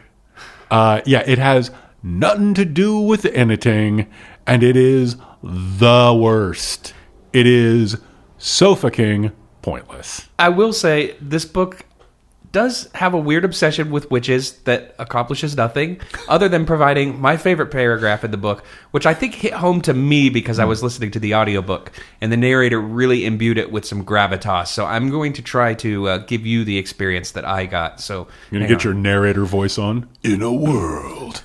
S2: It has nothing to do with anything, and it is the worst. It is so fucking pointless.
S1: I will say, this book does have a weird obsession with witches that accomplishes nothing other than providing my favorite paragraph in the book, which I think hit home to me because I was listening to the audiobook, and the narrator really imbued it with some gravitas. So I'm going to try to give you the experience that I got. So
S2: you're going to get your narrator voice on? In a world.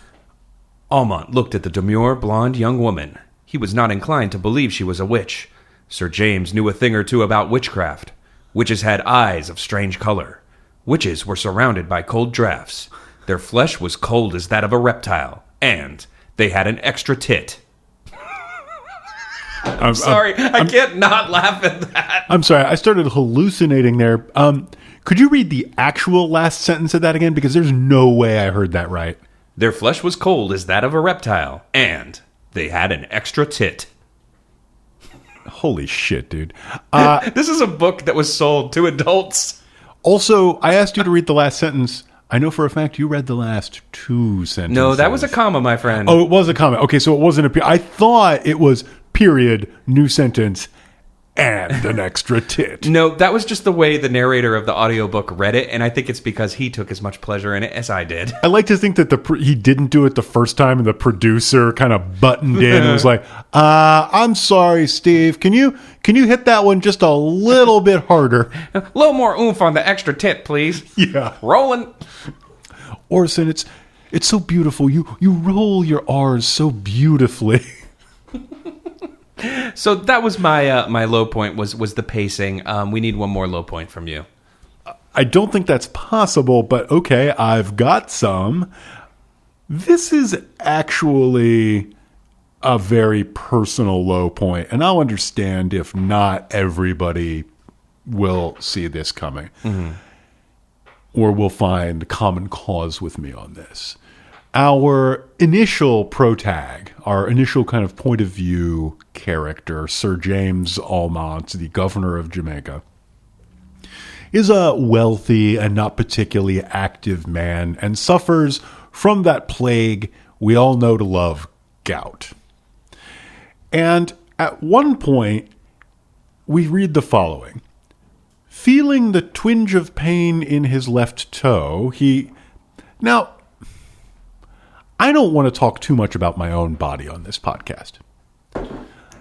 S1: Almont looked at the demure, blonde young woman. He was not inclined to believe she was a witch. Sir James knew a thing or two about witchcraft. Witches had eyes of strange color. Witches were surrounded by cold draughts. Their flesh was cold as that of a reptile. And they had an extra tit. I'm sorry. I can't not laugh at that.
S2: I'm sorry. I started hallucinating there. Could you read the actual last sentence of that again? Because there's no way I heard that right.
S1: Their flesh was cold as that of a reptile. And they had an extra tit.
S2: Holy shit, dude.
S1: This is a book that was sold to adults.
S2: Also, I asked you to read the last sentence. I know for a fact you read the last 2 sentences.
S1: No, that was a comma, my friend.
S2: Oh, it was a comma. Okay, so it wasn't I thought it was period, new sentence, and an extra tit.
S1: No, that was just the way the narrator of the audiobook read it, and I think it's because he took as much pleasure in it as I did.
S2: I like to think that he didn't do it the first time, and the producer kind of buttoned in and was like, I'm sorry, Steve. Can you hit that one just a little bit harder?
S1: A little more oomph on the extra tit, please.
S2: Yeah.
S1: Rolling.
S2: Orson, it's so beautiful. You roll your R's so beautifully.
S1: So that was my low point was the pacing. We need one more low point from you.
S2: I don't think that's possible, but okay, I've got some. This is actually a very personal low point, and I'll understand if not everybody will see this coming. Mm-hmm. Or will find common cause with me on this. Our initial protag, our initial kind of point of view character, Sir James Almont, the governor of Jamaica, is a wealthy and not particularly active man and suffers from that plague we all know to love, gout. And at one point, we read the following. Feeling the twinge of pain in his left toe, Now, I don't want to talk too much about my own body on this podcast.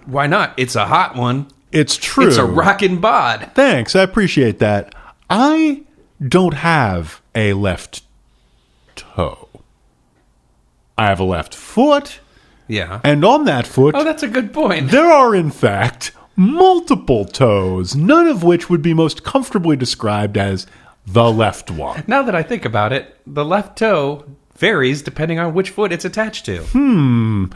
S1: Why not? It's a hot one.
S2: It's true.
S1: It's a rockin' bod.
S2: Thanks, I appreciate that. I don't have a left toe. I have a left foot.
S1: Yeah.
S2: And on that foot...
S1: Oh, that's a good point.
S2: There are, in fact, multiple toes, none of which would be most comfortably described as the left one.
S1: Now that I think about it, the left toe varies depending on which foot it's attached to.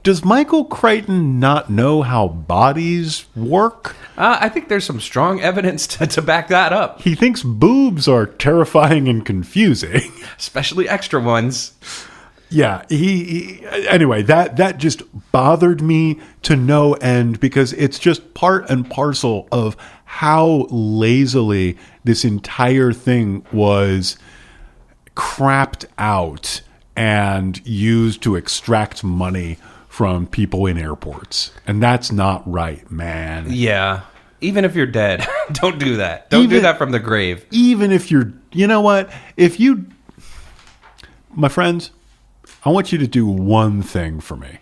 S2: Does Michael Crichton not know how bodies work?
S1: I think there's some strong evidence to back that up.
S2: He thinks boobs are terrifying and confusing.
S1: Especially extra ones.
S2: Yeah, anyway, that just bothered me to no end because it's just part and parcel of how lazily this entire thing was crapped out and used to extract money from people in airports. And that's not right, man.
S1: Yeah. Even if you're dead, don't do that. Don't do that from the grave.
S2: Even if you're, you know what? My friends, I want you to do one thing for me.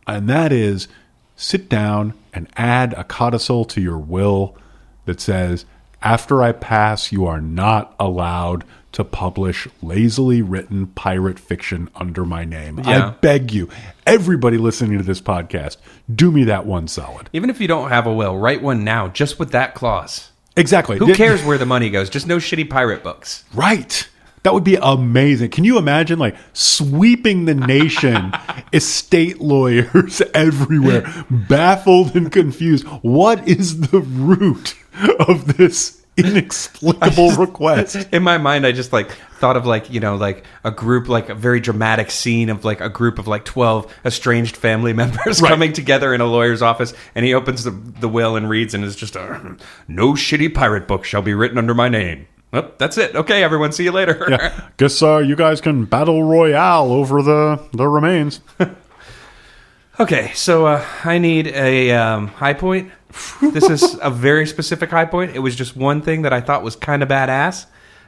S2: And that is sit down and add a codicil to your will that says, after I pass, you are not allowed to publish lazily written pirate fiction under my name. Yeah. I beg you, everybody listening to this podcast, do me that one solid.
S1: Even if you don't have a will, write one now, just with that clause.
S2: Exactly.
S1: Who cares where the money goes? Just no shitty pirate books.
S2: Right. That would be amazing. Can you imagine, sweeping the nation, estate lawyers everywhere, baffled and confused? What is the root of this inexplicable request?
S1: In my mind, I just thought of a group, a very dramatic scene of a group of 12 estranged family members coming together in a lawyer's office, and he opens the will and reads, and it's just no shitty pirate book shall be written under my name. Oh, that's it. Okay, everyone, see you later.
S2: Yeah. Guess you guys can battle royale over the remains.
S1: Okay, so I need a high point. This is a very specific high point. It was just one thing that I thought was kind of badass.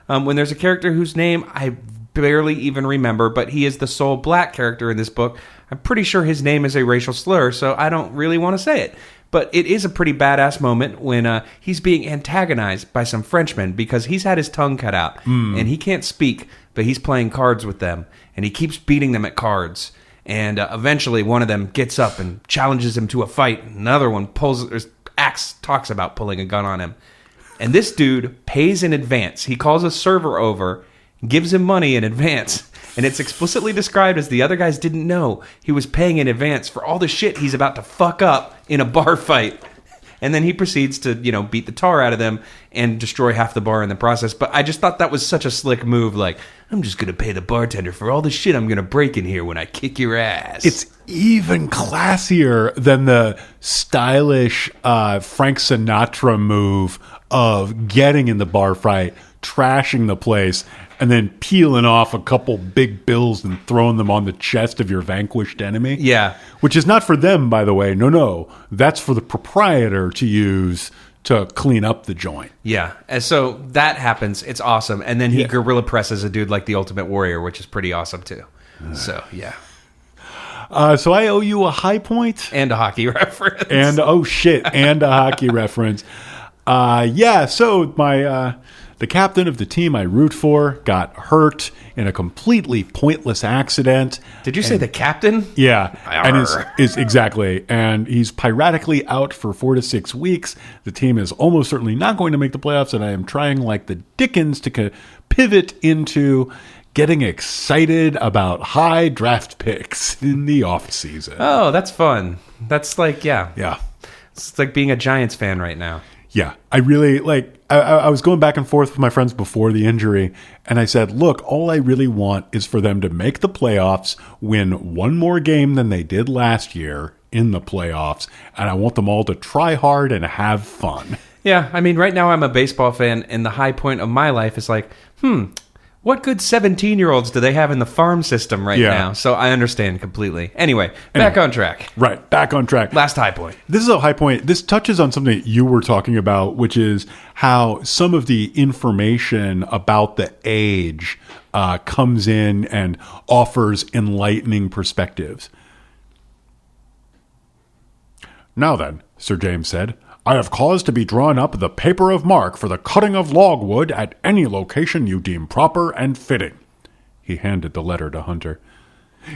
S1: When there's a character whose name I barely even remember, but he is the sole black character in this book. I'm pretty sure his name is a racial slur, so I don't really want to say it. But it is a pretty badass moment when he's being antagonized by some Frenchmen because he's had his tongue cut out and he can't speak, but he's playing cards with them and he keeps beating them at cards. And eventually one of them gets up and challenges him to a fight. Another one talks about pulling a gun on him. And this dude pays in advance. He calls a server over, gives him money in advance. And it's explicitly described as the other guys didn't know he was paying in advance for all the shit he's about to fuck up in a bar fight. And then he proceeds to, beat the tar out of them and destroy half the bar in the process. But I just thought that was such a slick move. Like, I'm just going to pay the bartender for all the shit I'm going to break in here when I kick your ass.
S2: It's even classier than the stylish Frank Sinatra move of getting in the bar fight, trashing the place, and then peeling off a couple big bills and throwing them on the chest of your vanquished enemy.
S1: Yeah.
S2: Which is not for them, by the way. No. That's for the proprietor to use to clean up the joint.
S1: Yeah. And so that happens. It's awesome. And then he gorilla presses a dude like the Ultimate Warrior, which is pretty awesome too. So, yeah.
S2: So I owe you a high point.
S1: And a hockey reference.
S2: And, and a hockey reference. So my... the captain of the team I root for got hurt in a completely pointless accident.
S1: Did you say the captain?
S2: Yeah. And is exactly. And he's piratically out for 4 to 6 weeks. The team is almost certainly not going to make the playoffs, and I am trying like the dickens to pivot into getting excited about high draft picks in the off season.
S1: Oh, that's fun. That's like,
S2: Yeah.
S1: It's like being a Giants fan right now.
S2: Yeah, I really I was going back and forth with my friends before the injury, and I said, look, all I really want is for them to make the playoffs, win one more game than they did last year in the playoffs, and I want them all to try hard and have fun.
S1: Yeah, I mean, right now I'm a baseball fan, and the high point of my life is like, what good 17-year-olds do they have in the farm system right now? So I understand completely. Anyway, back on track.
S2: Right, back on track.
S1: Last high point.
S2: This is a high point. This touches on something that you were talking about, which is how some of the information about the age comes in and offers enlightening perspectives. Now then, Sir James said, I have caused to be drawn up the paper of mark for the cutting of logwood at any location you deem proper and fitting. He handed the letter to Hunter.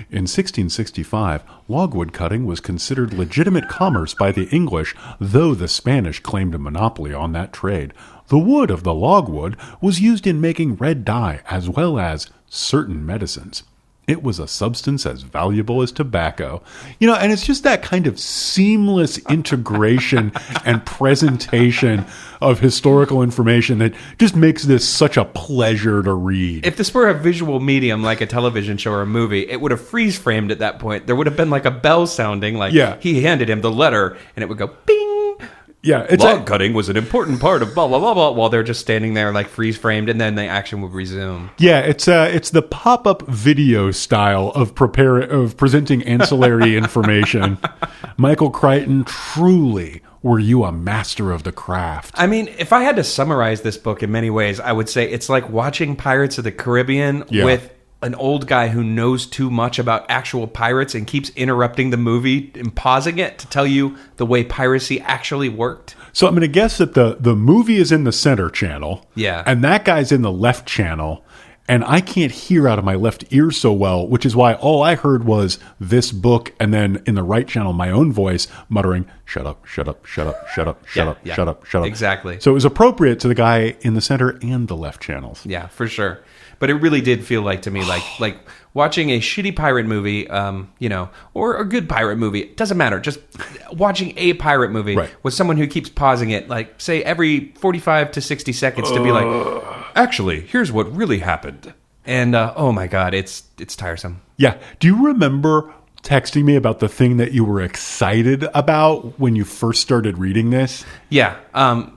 S2: In 1665, logwood cutting was considered legitimate commerce by the English, though the Spanish claimed a monopoly on that trade. The wood of the logwood was used in making red dye as well as certain medicines. It was a substance as valuable as tobacco. And it's just that kind of seamless integration and presentation of historical information that just makes this such a pleasure to read.
S1: If this were a visual medium like a television show or a movie, it would have freeze-framed at that point. There would have been like a bell sounding, like he handed him the letter, and it would go bing.
S2: Yeah, it's
S1: log cutting was an important part of blah, blah, blah, blah, while they're just standing there like freeze-framed, and then the action would resume.
S2: Yeah, it's the pop-up video style of presenting ancillary information. Michael Crichton, truly, were you a master of the craft?
S1: I mean, if I had to summarize this book in many ways, I would say it's like watching Pirates of the Caribbean with an old guy who knows too much about actual pirates and keeps interrupting the movie and pausing it to tell you the way piracy actually worked.
S2: So I'm going to guess that the movie is in the center channel.
S1: Yeah.
S2: And that guy's in the left channel. And I can't hear out of my left ear so well, which is why all I heard was this book, and then in the right channel, my own voice muttering, shut up, shut up, shut up, shut up, shut up, shut up, shut up.
S1: Exactly.
S2: So it was appropriate to the guy in the center and the left channels.
S1: Yeah, for sure. But it really did feel like to me like watching a shitty pirate movie, or a good pirate movie. It doesn't matter. Just watching a pirate movie with someone who keeps pausing it, like, say, every 45 to 60 seconds to be like, actually, here's what really happened. And, oh, my God, it's tiresome.
S2: Yeah. Do you remember texting me about the thing that you were excited about when you first started reading this?
S1: Yeah.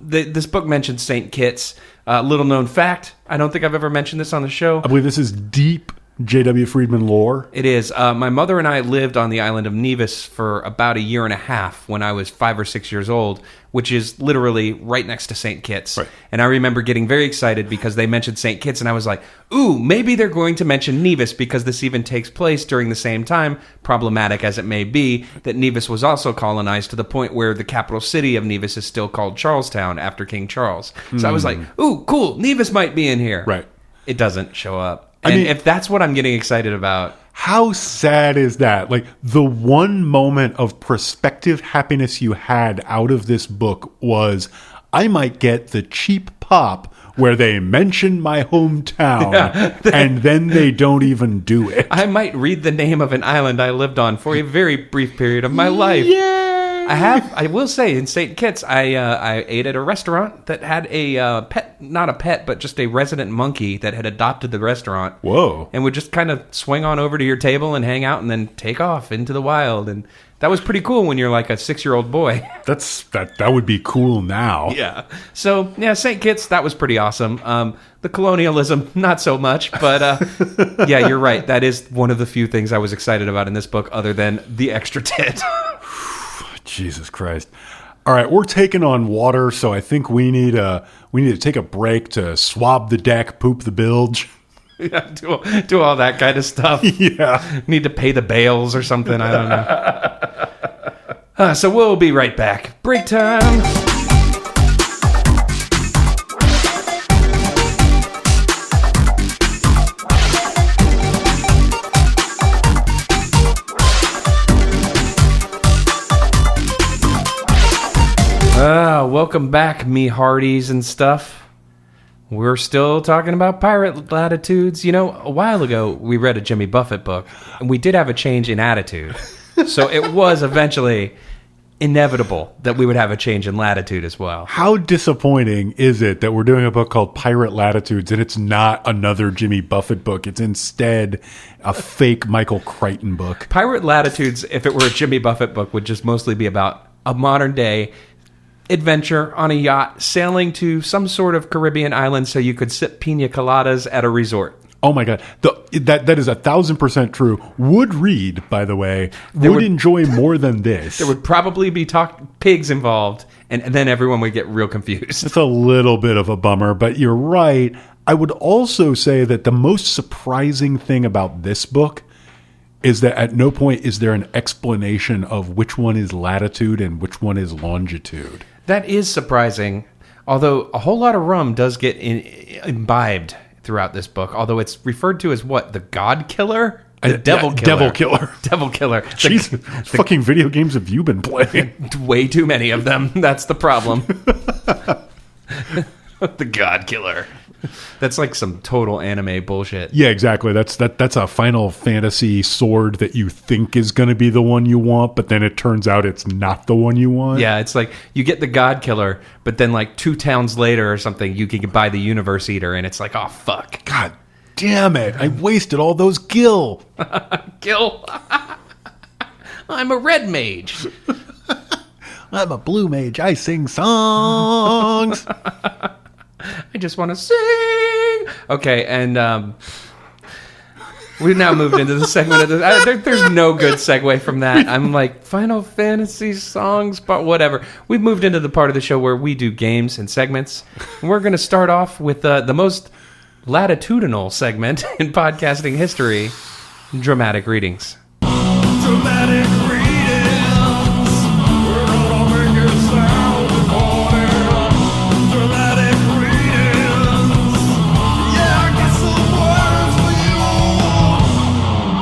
S1: This book mentions St. Kitts. Little known fact, I don't think I've ever mentioned this on the show.
S2: I believe this is deep J.W. Friedman lore.
S1: It is. My mother and I lived on the island of Nevis for about a year and a half when I was 5 or 6 years old, which is literally right next to St. Kitts. Right. And I remember getting very excited because they mentioned St. Kitts, and I was like, ooh, maybe they're going to mention Nevis because this even takes place during the same time, problematic as it may be, that Nevis was also colonized to the point where the capital city of Nevis is still called Charlestown after King Charles. So I was like, ooh, cool, Nevis might be in here.
S2: Right.
S1: It doesn't show up. And if that's what I'm getting excited about...
S2: How sad is that? Like, the one moment of prospective happiness you had out of this book was, I might get the cheap pop where they mention my hometown, and then they don't even do it.
S1: I might read the name of an island I lived on for a very brief period of my life.
S2: Yeah.
S1: I will say, in St. Kitts, I ate at a restaurant that had a pet, not a pet, but just a resident monkey that had adopted the restaurant.
S2: Whoa.
S1: And would just kind of swing on over to your table and hang out and then take off into the wild. And that was pretty cool when you're like a 6-year-old boy.
S2: That would be cool now.
S1: Yeah. So, yeah, St. Kitts, that was pretty awesome. The colonialism, not so much. But, yeah, you're right. That is one of the few things I was excited about in this book other than the extra tit.
S2: Jesus Christ. All right, we're taking on water, so I think we need to take a break to swab the deck, poop the bilge.
S1: Yeah, do all that kind of stuff.
S2: Yeah.
S1: Need to pay the bales or something. I don't know. So we'll be right back. Break time. Welcome back, me hearties and stuff. We're still talking about Pirate Latitudes. You know, a while ago, we read a Jimmy Buffett book, and we did have a change in attitude. So it was eventually inevitable that we would have a change in latitude as well.
S2: How disappointing is it that we're doing a book called Pirate Latitudes, and it's not another Jimmy Buffett book? It's instead a fake Michael Crichton book.
S1: Pirate Latitudes, if it were a Jimmy Buffett book, would just mostly be about a modern-day adventure on a yacht sailing to some sort of Caribbean island so you could sip pina coladas at a resort.
S2: Oh my God. That is 1,000% true. Would read, by the way, would enjoy more than this.
S1: There would probably be pigs involved, and then everyone would get real confused.
S2: It's a little bit of a bummer, but you're right. I would also say that the most surprising thing about this book is that at no point is there an explanation of which one is latitude and which one is longitude.
S1: That is surprising, although a whole lot of rum does get imbibed throughout this book, although it's referred to as what? The God Killer? The Devil Killer.
S2: Devil Killer.
S1: Devil Killer.
S2: Jeez, fucking video games have you been playing?
S1: Way too many of them. That's the problem. The God Killer. That's like some total anime bullshit.
S2: Yeah, exactly. That's a Final Fantasy sword that you think is going to be the one you want, but then it turns out it's not the one you want.
S1: Yeah, it's like you get the God Killer, but then like 2 towns later or something, you can buy the Universe Eater, and it's like, oh, fuck.
S2: God damn it. I wasted all those gil.
S1: Gil? I'm a red mage.
S2: I'm a blue mage. I sing songs.
S1: I just want to sing. Okay, and we've now moved into the segment of there's no good segue from that. I'm like, Final Fantasy songs, but whatever. We've moved into the part of the show where we do games and segments. And we're going to start off with the most latitudinal segment in podcasting history, dramatic readings.
S3: Dramatic readings. We're gonna make it sound recorded. Dramatic readings. Yeah, I got some words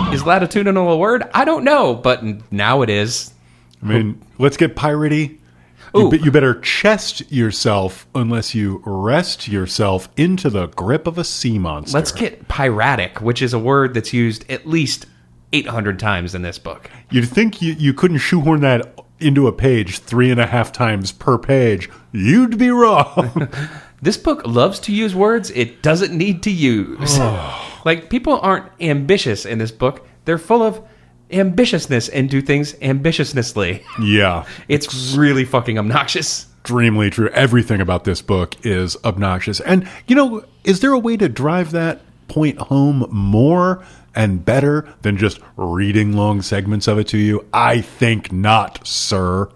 S3: for you.
S1: Is latitudinal a word? I don't know, but now it is.
S2: I mean, let's get piratey. You better chest yourself unless you rest yourself into the grip of a sea monster.
S1: Let's get piratic, which is a word that's used at least 800 times in this book.
S2: You'd think you couldn't shoehorn that into a page 3.5 times per page. You'd be wrong.
S1: This book loves to use words it doesn't need to use. Like, people aren't ambitious in this book. They're full of ambitiousness and do things ambitiously.
S2: Yeah.
S1: It's really fucking obnoxious.
S2: Extremely true. Everything about this book is obnoxious. And, is there a way to drive that point home more and better than just reading long segments of it to you? I think not, sir.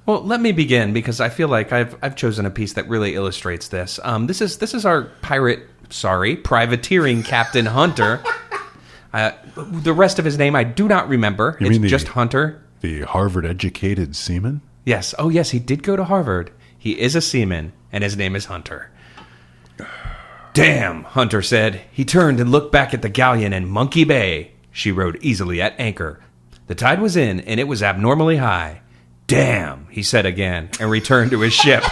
S1: Well, let me begin, because I feel like I've chosen a piece that really illustrates this. This is our privateering Captain Hunter. The rest of his name I do not remember. It's just Hunter.
S2: The Harvard-educated seaman?
S1: Yes. Oh, yes, he did go to Harvard. He is a seaman, and his name is Hunter. Damn, Hunter said. He turned and looked back at the galleon in Monkey Bay. She rode easily at anchor. The tide was in, and it was abnormally high. Damn, he said again, and returned to his ship.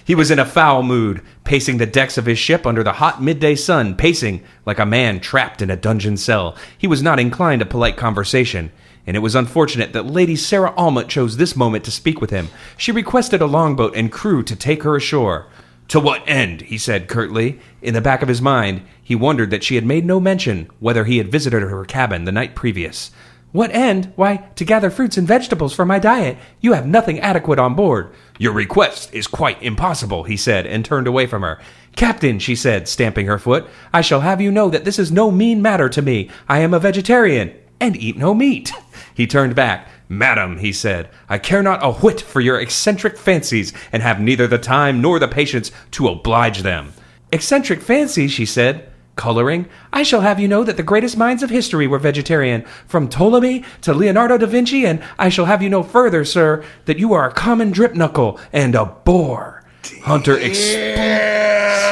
S1: He was in a foul mood, pacing the decks of his ship under the hot midday sun, pacing like a man trapped in a dungeon cell. He was not inclined to polite conversation. and it was unfortunate that Lady Sarah Almut chose this moment to speak with him. She requested a longboat and crew to take her ashore. "To what end?" he said curtly. In the back of his mind, he wondered that she had made no mention whether he had visited her cabin the night previous. "What end? Why, to gather fruits and vegetables for my diet. You have nothing adequate on board." "Your request is quite impossible," he said, and turned away from her. "Captain," she said, stamping her foot, "I shall have you know that this is no mean matter to me. I am a vegetarian, and eat no meat." He turned back. "Madam," he said, "I care not a whit for your eccentric fancies, and have neither the time nor the patience to oblige them." "Eccentric fancies," she said, coloring, "I shall have you know that the greatest minds of history were vegetarian, from Ptolemy to Leonardo da Vinci, and I shall have you know further, sir, that you are a common drip knuckle and a bore." Hunter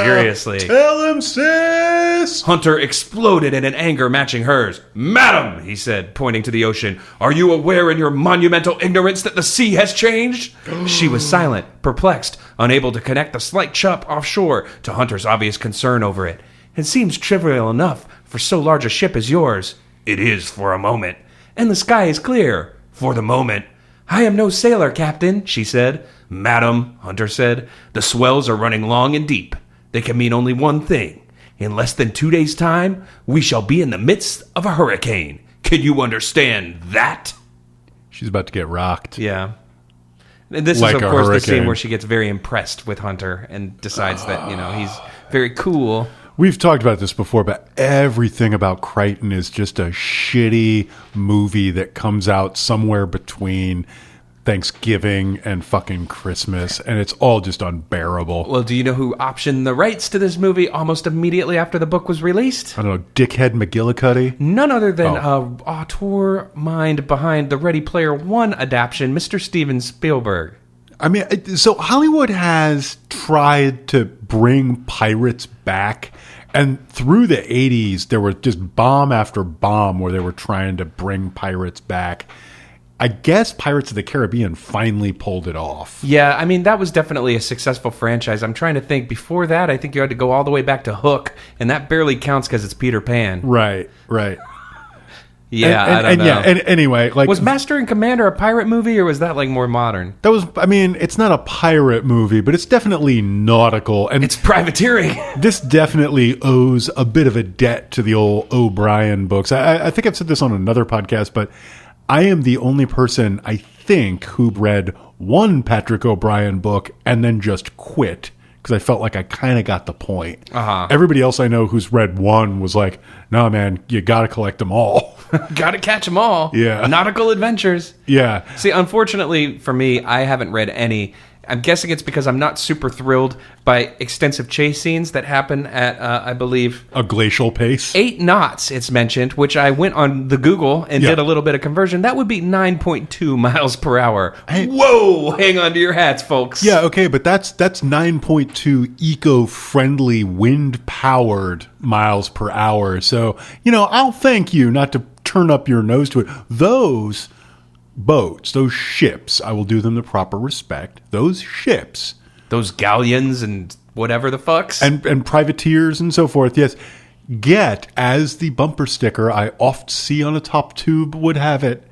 S1: seriously.
S2: Tell him, sis!
S1: Hunter exploded in an anger matching hers. "Madam," he said, pointing to the ocean, "are you aware in your monumental ignorance that the sea has changed?" She was silent, perplexed, unable to connect the slight chop offshore to Hunter's obvious concern over it. "It seems trivial enough for so large a ship as yours." "It is for a moment." "And the sky is clear." "For the moment." "I am no sailor, Captain," she said. "Madam," Hunter said, "the swells are running long and deep. They can mean only one thing. In less than 2 days' time, we shall be in the midst of a hurricane. Can you understand that?"
S2: She's about to get rocked.
S1: Yeah. And this
S2: Like
S1: is,
S2: a
S1: of course, the
S2: hurricane.
S1: scene where she gets very impressed with Hunter and decides that, he's very cool.
S2: We've talked about this before, but everything about Crichton is just a shitty movie that comes out somewhere between Thanksgiving and fucking Christmas, and it's all just unbearable.
S1: Well, do you know who optioned the rights to this movie almost immediately after the book was released?
S2: I don't know, Dickhead McGillicuddy?
S1: None other than auteur mind behind the Ready Player One adaptation, Mr. Steven Spielberg.
S2: I mean, so Hollywood has tried to bring pirates back, and through the 80s, there were just bomb after bomb where they were trying to bring pirates back. I guess Pirates of the Caribbean finally pulled it off.
S1: Yeah, I mean, that was definitely a successful franchise. I'm trying to think. Before that, I think you had to go all the way back to Hook, and that barely counts because it's Peter Pan.
S2: Right.
S1: Yeah,
S2: and,
S1: I don't know.
S2: Yeah, and anyway, like,
S1: was Master and Commander a pirate movie, or was that like more modern?
S2: that was, I mean, it's not a pirate movie, but it's definitely nautical, and
S1: It's privateering.
S2: this definitely owes a bit of a debt to the old O'Brien books. I think I've said this on another podcast, but I am the only person, I think, who read one Patrick O'Brien book and then just quit because I felt like I kind of got the point. Everybody else I know who's read one was like, "No, man, you got to collect them all."
S1: Gotta catch them all.
S2: Yeah.
S1: Nautical adventures.
S2: Yeah.
S1: See, unfortunately for me, I haven't read any. I'm guessing it's because I'm not super thrilled by extensive chase scenes that happen at, I believe,
S2: A glacial pace.
S1: 8 knots, it's mentioned, which I went on the Google and
S2: Yeah.
S1: did a little bit of conversion. That would be 9.2 miles per hour.
S2: Hey.
S1: Whoa! Hang on to your hats, folks.
S2: Yeah, okay, but that's 9.2 eco-friendly wind-powered miles per hour. So, I'll thank you not to turn up your nose to it. Those boats, those ships, I will do them the proper respect. Those ships
S1: Those galleons and whatever the fucks.
S2: and privateers and so forth, yes, get, as the bumper sticker I oft see on a top tube would have it,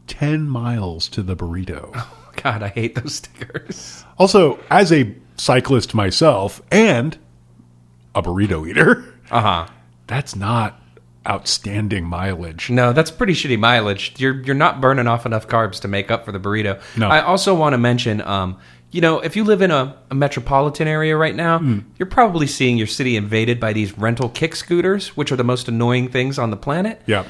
S2: 10 miles to the burrito.
S1: God, I hate those stickers.
S2: Also, as a cyclist myself and a burrito eater, that's not outstanding mileage.
S1: No, that's pretty shitty mileage. You're not burning off enough carbs to make up for the burrito.
S2: No.
S1: I also want to mention, if you live in a metropolitan area right now, you're probably seeing your city invaded by these rental kick scooters, which are the most annoying things on the planet.
S2: Yeah.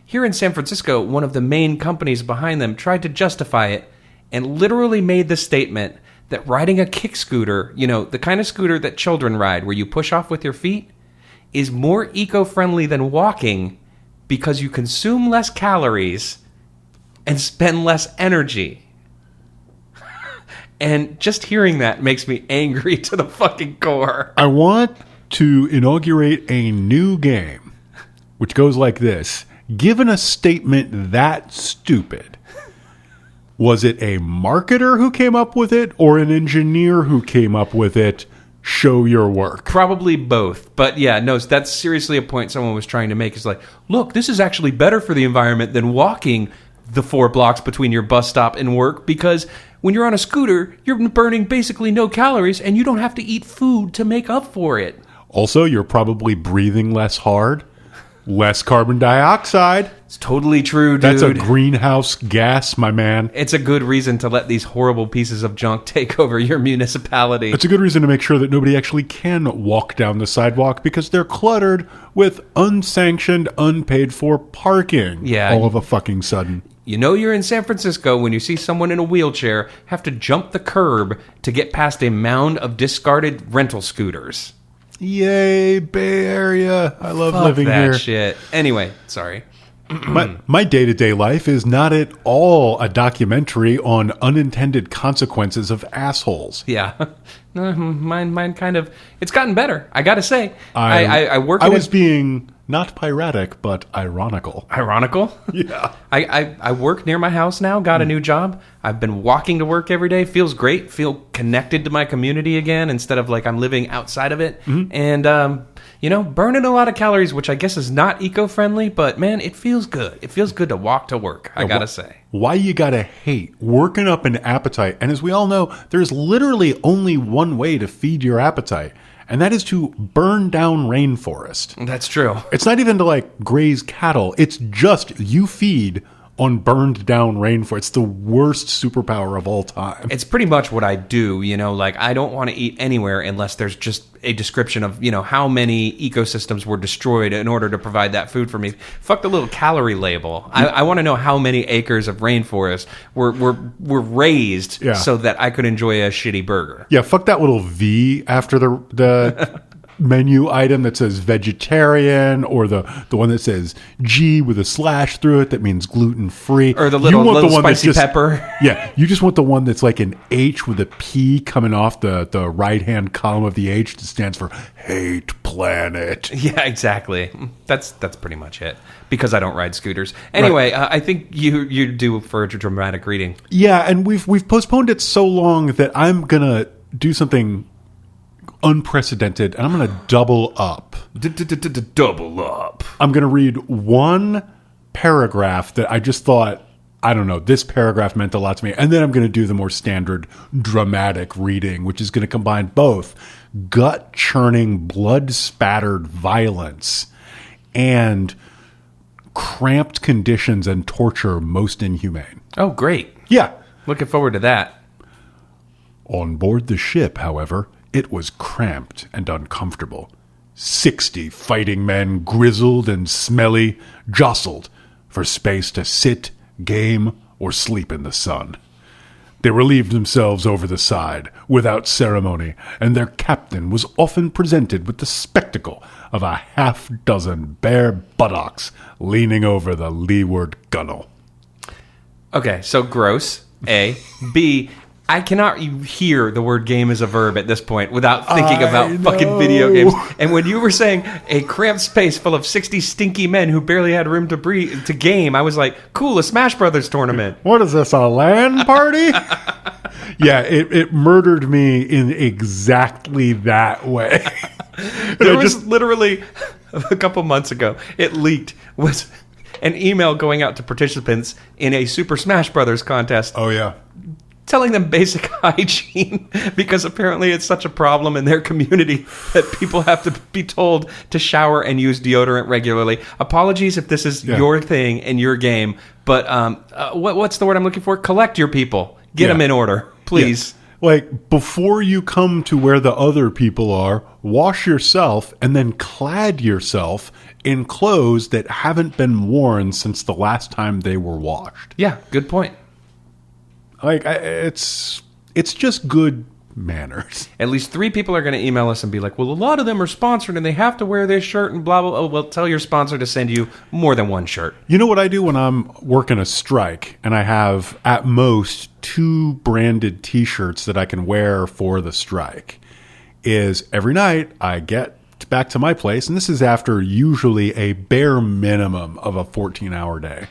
S1: Here in San Francisco, one of the main companies behind them tried to justify it and literally made the statement that riding a kick scooter, the kind of scooter that children ride where you push off with your feet, is more eco-friendly than walking because you consume less calories and spend less energy. And just hearing that makes me angry to the fucking core.
S2: I want to inaugurate a new game, which goes like this. Given a statement that stupid, was it a marketer who came up with it or an engineer who came up with it? Show your work.
S1: Probably both. But yeah, no, that's seriously a point someone was trying to make. Is like, look, this is actually better for the environment than walking the 4 blocks between your bus stop and work, because when you're on a scooter, you're burning basically no calories and you don't have to eat food to make up for it.
S2: Also, you're probably breathing less hard, less carbon dioxide.
S1: It's totally true, dude.
S2: That's a greenhouse gas, my man.
S1: It's a good reason to let these horrible pieces of junk take over your municipality.
S2: It's a good reason to make sure that nobody actually can walk down the sidewalk because they're cluttered with unsanctioned, unpaid for parking.
S1: Yeah.
S2: All of a fucking sudden.
S1: You know you're in San Francisco when you see someone in a wheelchair have to jump the curb to get past a mound of discarded rental scooters.
S2: Yay, Bay Area. I love
S1: Fuck
S2: living
S1: that
S2: here.
S1: shit. Anyway, sorry.
S2: My day-to-day life is not at all a documentary on unintended consequences of assholes.
S1: Yeah. Mine kind of... It's gotten better, I gotta say. I work
S2: I
S1: in
S2: was being not piratic, but ironical.
S1: Ironical?
S2: Yeah.
S1: I work near my house now, got a new job. I've been walking to work every day. Feels great. Feel connected to my community again instead of like I'm living outside of it. And, burning a lot of calories, which I guess is not eco-friendly, but man, it feels good. It feels good to walk to work, I gotta say.
S2: Why you gotta hate working up an appetite? And as we all know, there's literally only one way to feed your appetite, and that is to burn down rainforest.
S1: That's true.
S2: It's not even to like graze cattle. It's just you feed on burned down rainforest. It's the worst superpower of all time.
S1: It's pretty much what I do, like I don't want to eat anywhere unless there's just a description of, how many ecosystems were destroyed in order to provide that food for me. Fuck the little calorie label. I want to know how many acres of rainforest were raised so that I could enjoy a shitty burger.
S2: Yeah, fuck that little V after the menu item that says vegetarian, or the one that says G with a slash through it that means gluten-free.
S1: Or the little spicy pepper.
S2: Yeah, you just want the one that's like an H with a P coming off the right-hand column of the H that stands for hate planet.
S1: Yeah, exactly. That's pretty much it. Because I don't ride scooters. Anyway, right. I think you do for a dramatic reading.
S2: Yeah, and we've postponed it so long that I'm gonna do something unprecedented, and I'm going to double up.
S1: Double up.
S2: I'm going to read one paragraph that I just thought, I don't know, this paragraph meant a lot to me. And then I'm going to do the more standard dramatic reading, which is going to combine both gut-churning, blood-spattered violence and cramped conditions and torture most inhumane.
S1: Oh, great.
S2: Yeah.
S1: Looking forward to that.
S2: On board the ship, however, it was cramped and uncomfortable. 60 fighting men, grizzled and smelly, jostled for space to sit, game, or sleep in the sun. They relieved themselves over the side, without ceremony, and their captain was often presented with the spectacle of a half-dozen bare buttocks leaning over the leeward gunwale.
S1: Okay, so gross, A. B, I cannot hear the word game as a verb at this point without thinking about fucking video games. And when you were saying a cramped space full of 60 stinky men who barely had room to breathe to game, I was like, cool, a Smash Brothers tournament.
S2: What is this, a LAN party? Yeah, it murdered me in exactly that way.
S1: There was literally a couple months ago, it leaked, was an email going out to participants in a Super Smash Brothers contest.
S2: Oh, yeah.
S1: Telling them basic hygiene because apparently it's such a problem in their community that people have to be told to shower and use deodorant regularly. Apologies if this is your thing and your game, but what's the word I'm looking for? Collect your people. Get them in order, please.
S2: Yeah. Like, before you come to where the other people are, wash yourself and then clad yourself in clothes that haven't been worn since the last time they were washed.
S1: Yeah, good point.
S2: Like, it's just good manners.
S1: At least 3 people are going to email us and be like, well, a lot of them are sponsored and they have to wear this shirt and blah, blah, blah. Oh, well, tell your sponsor to send you more than one shirt.
S2: You know what I do when I'm working a strike and I have, at most, 2 branded T-shirts that I can wear for the strike? Is every night I get back to my place, and this is after usually a bare minimum of a 14-hour day,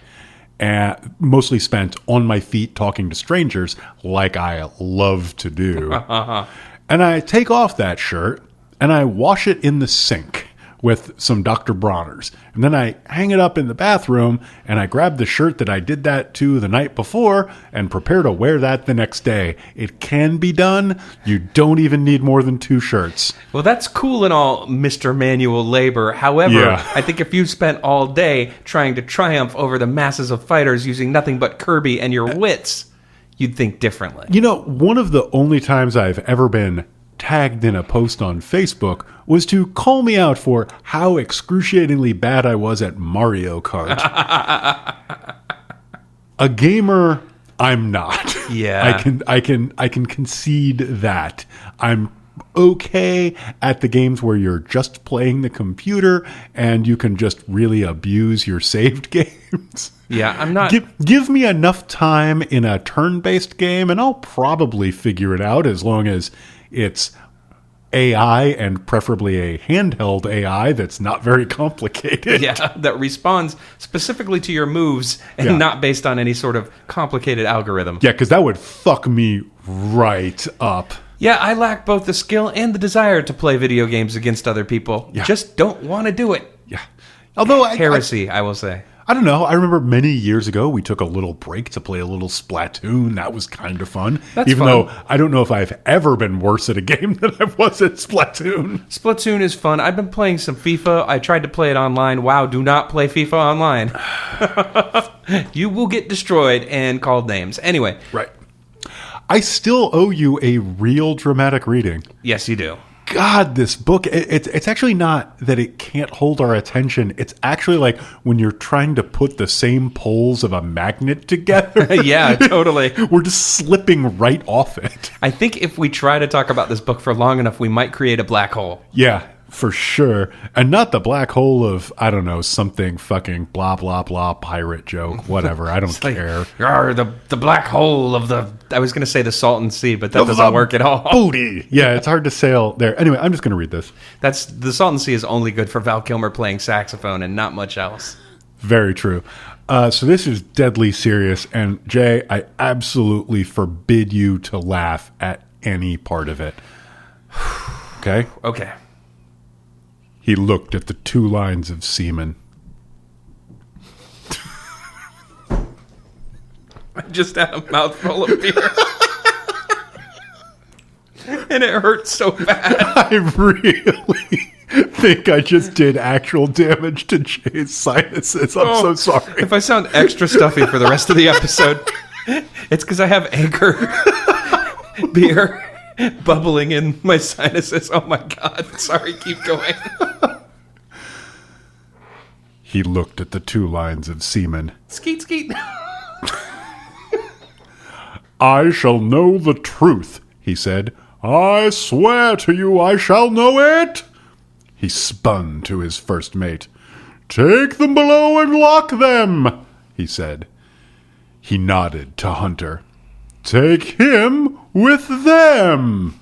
S2: and mostly spent on my feet talking to strangers like I love to do. And I take off that shirt and I wash it in the sink with some Dr. Bronner's. And then I hang it up in the bathroom, and I grab the shirt that I did that to the night before and prepare to wear that the next day. It can be done. You don't even need more than 2 shirts.
S1: Well, that's cool and all, Mr. Manual Labor. However,
S2: Yeah.
S1: I think if you spent all day trying to triumph over the masses of fighters using nothing but Kirby and your wits, you'd think differently.
S2: You know, one of the only times I've ever been tagged in a post on Facebook was to call me out for how excruciatingly bad I was at Mario Kart. A gamer, I'm not.
S1: Yeah.
S2: I can concede that. I'm okay at the games where you're just playing the computer and you can just really abuse your saved games.
S1: Yeah, I'm not...
S2: Give me enough time in a turn-based game and I'll probably figure it out, as long as it's AI, and preferably a handheld AI that's not very complicated.
S1: Yeah, that responds specifically to your moves and not based on any sort of complicated algorithm.
S2: Yeah, because that would fuck me right up.
S1: Yeah, I lack both the skill and the desire to play video games against other people.
S2: Yeah.
S1: Just don't want to do it.
S2: Yeah. Although
S1: Heresy, I will say.
S2: I don't know. I remember many years ago we took a little break to play a little Splatoon. That was kind of fun.
S1: That's
S2: Even
S1: fun.
S2: though I don't know if I've ever been worse at a game than I was at Splatoon.
S1: Splatoon is fun. I've been playing some FIFA. I tried to play it online. Wow, do not play FIFA online. You will get destroyed and called names. Anyway.
S2: Right. I still owe you a real dramatic reading.
S1: Yes, you do.
S2: God, this book, it's actually not that it can't hold our attention. It's actually like when you're trying to put the same poles of a magnet together.
S1: Yeah, totally.
S2: We're just slipping right off it.
S1: I think if we try to talk about this book for long enough, we might create a black hole.
S2: Yeah, for sure. And not the black hole of, I don't know, something fucking blah, blah, blah, pirate joke, whatever. I don't care.
S1: Like, the black hole of the... I was going to say the Salton Sea, but that doesn't work at all.
S2: Booty. Yeah, it's hard to sail there. Anyway, I'm just going to read this.
S1: The Salton Sea is only good for Val Kilmer playing saxophone and not much else.
S2: Very true. So this is deadly serious. And Jay, I absolutely forbid you to laugh at any part of it. Okay?
S1: Okay.
S2: He looked at the 2 lines of semen.
S1: I just had a mouthful of beer. And it hurt so bad.
S2: I really think I just did actual damage to Jay's sinuses. I'm so sorry.
S1: If I sound extra stuffy for the rest of the episode, it's because I have Anchor beer bubbling in my sinuses. Oh my God. Sorry, keep going.
S2: He looked at the 2 lines of semen.
S1: Skeet, skeet.
S2: I shall know the truth, he said. I swear to you I shall know it. He spun to his first mate. Take them below and lock them, he said. He nodded to Hunter. Take him with them.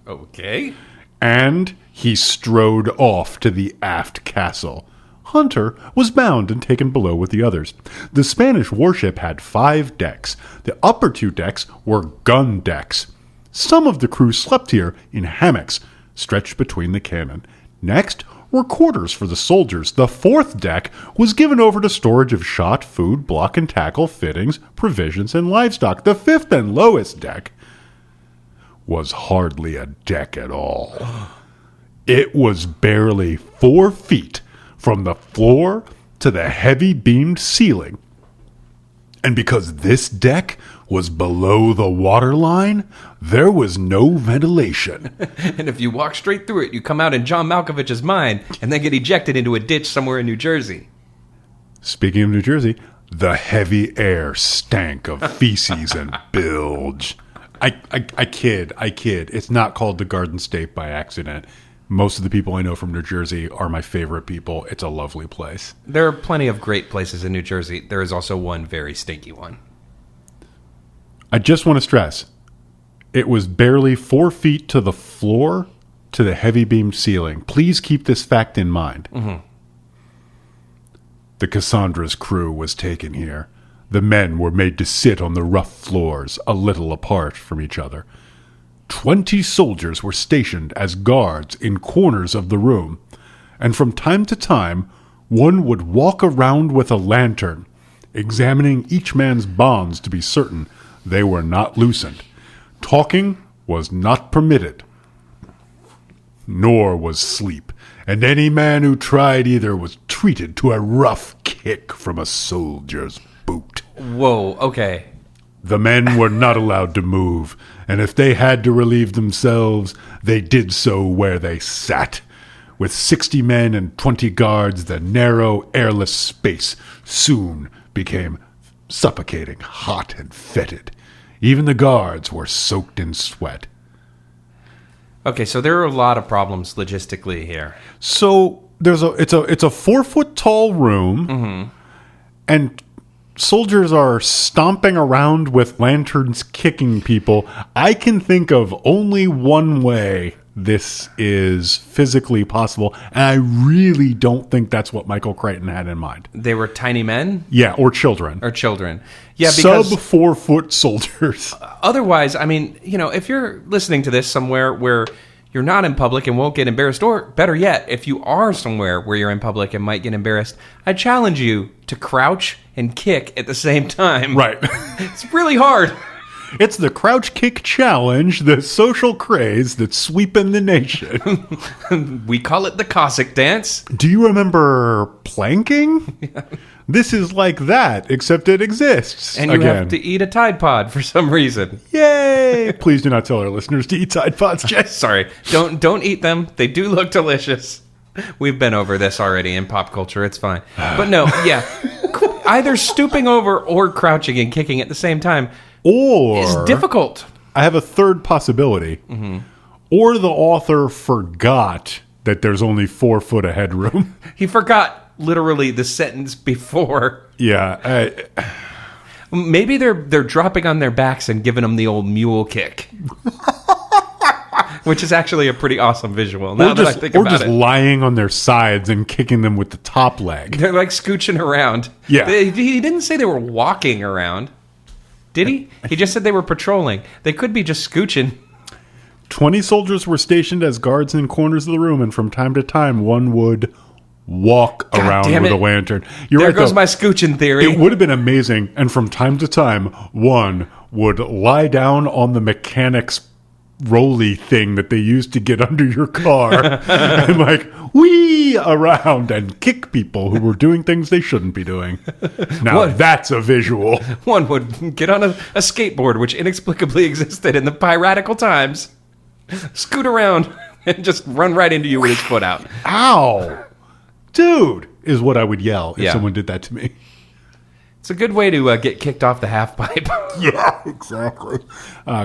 S1: Okay.
S2: And he strode off to the aft castle. Hunter was bound and taken below with the others. The Spanish warship had 5 decks. The upper 2 decks were gun decks. Some of the crew slept here in hammocks stretched between the cannon. Next were quarters for the soldiers. The 4th deck was given over to storage of shot, food, block and tackle, fittings, provisions, and livestock. The 5th and lowest deck was hardly a deck at all. It was barely 4 feet from the floor to the heavy-beamed ceiling. And because this deck was below the waterline, there was no ventilation.
S1: And if you walk straight through it, you come out in John Malkovich's mind and then get ejected into a ditch somewhere in New Jersey.
S2: Speaking of New Jersey, the heavy air stank of feces and bilge. I kid. It's not called the Garden State by accident. Most of the people I know from New Jersey are my favorite people. It's a lovely place.
S1: There are plenty of great places in New Jersey. There is also one very stinky one.
S2: I just want to stress, it was barely 4 feet to the floor to the heavy-beamed ceiling. Please keep this fact in mind.
S1: Mm-hmm.
S2: The Cassandra's crew was taken here. The men were made to sit on the rough floors, a little apart from each other. 20 soldiers were stationed as guards in corners of the room. and from time to time, one would walk around with a lantern, examining each man's bonds to be certain they were not loosened. Talking was not permitted, nor was sleep, and any man who tried either was treated to a rough kick from a soldier's boot.
S1: Whoa, okay.
S2: The men were not allowed to move, and if they had to relieve themselves, they did so where they sat. With 60 men and 20 guards, the narrow, airless space soon became suffocating, hot and fetid. Even the guards were soaked in sweat.
S1: Okay, so there are a lot of problems logistically here.
S2: So it's a 4-foot tall room, and soldiers are stomping around with lanterns, kicking people. I can think of only one way this is physically possible, and I really don't think that's what Michael Crichton had in mind.
S1: They were tiny men?
S2: Yeah, or children.
S1: Or children. Yeah, because
S2: sub-4-foot soldiers.
S1: Otherwise, I mean, if you're listening to this somewhere where you're not in public and won't get embarrassed, or better yet, if you are somewhere where you're in public and might get embarrassed, I challenge you to crouch and kick at the same time.
S2: Right.
S1: It's really hard.
S2: It's the crouch kick challenge, the social craze that's sweeping the nation.
S1: We call it the Cossack dance.
S2: Do you remember planking? Yeah. This is like that, except it exists.
S1: And you have to eat a Tide Pod for some reason.
S2: Yay! Please do not tell our listeners to eat Tide Pods, Jay.
S1: Sorry. Don't eat them. They do look delicious. We've been over this already in pop culture. It's fine. But no, yeah. Either stooping over or crouching and kicking at the same time is difficult.
S2: I have a third possibility. Mm-hmm. Or the author forgot that there's only 4 foot of headroom.
S1: He forgot literally the sentence before.
S2: Yeah.
S1: Maybe they're dropping on their backs and giving them the old mule kick. Which is actually a pretty awesome visual. Now that I think about it.
S2: Or just lying on their sides and kicking them with the top leg.
S1: They're like scooching around.
S2: Yeah.
S1: He didn't say they were walking around. Did he? He just said they were patrolling. They could be just scooching.
S2: 20 soldiers were stationed as guards in corners of the room, and from time to time, one would walk around with a lantern.
S1: There goes my scooching theory.
S2: It would have been amazing, and from time to time, one would lie down on the mechanic's rolly thing that they used to get under your car and whee around and kick people who were doing things they shouldn't be doing. Now that's a visual.
S1: One would get on a skateboard, which inexplicably existed in the piratical times, scoot around and just run right into you with his foot out.
S2: Ow! Dude, is what I would yell if someone did that to me.
S1: It's a good way to get kicked off the half pipe.
S2: Yeah, exactly.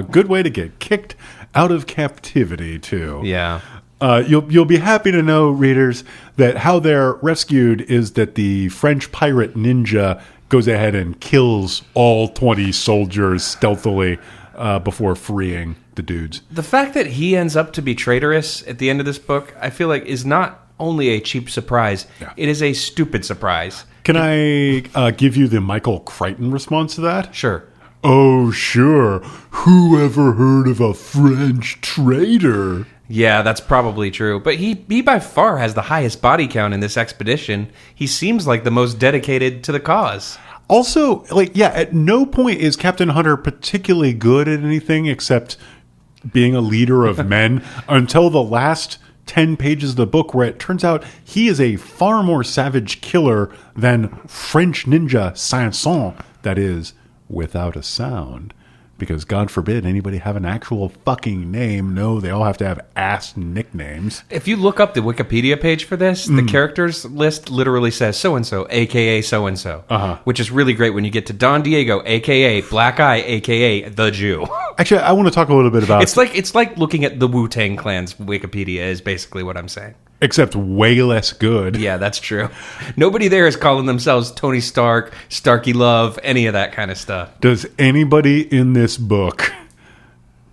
S2: Good way to get kicked out of captivity, too.
S1: Yeah.
S2: You'll be happy to know, readers, that how they're rescued is that the French pirate ninja goes ahead and kills all 20 soldiers stealthily before freeing the dudes.
S1: The fact that he ends up to be traitorous at the end of this book, I feel like is not only a cheap surprise, it is a stupid surprise.
S2: Can I give you the Michael Crichton response to that?
S1: Sure.
S2: Oh, sure. Who ever heard of a French traitor?
S1: Yeah, that's probably true. But he by far has the highest body count in this expedition. He seems like the most dedicated to the cause.
S2: Also, at no point is Captain Hunter particularly good at anything except being a leader of men until the last 10 pages of the book, where it turns out he is a far more savage killer than French ninja Sanson, that is, without a sound. Because God forbid anybody have an actual fucking name. No, they all have to have ass nicknames.
S1: If you look up the Wikipedia page for this, the characters list literally says so-and-so, a.k.a. so-and-so. Which is really great when you get to Don Diego, a.k.a. Black Eye, a.k.a. the Jew.
S2: Actually, I want to talk a little bit about...
S1: It's like looking at the Wu-Tang Clan's Wikipedia is basically what I'm saying.
S2: Except way less good.
S1: Yeah, that's true. Nobody there is calling themselves Tony Stark, Starky Love, any of that kind of stuff.
S2: Does anybody in this book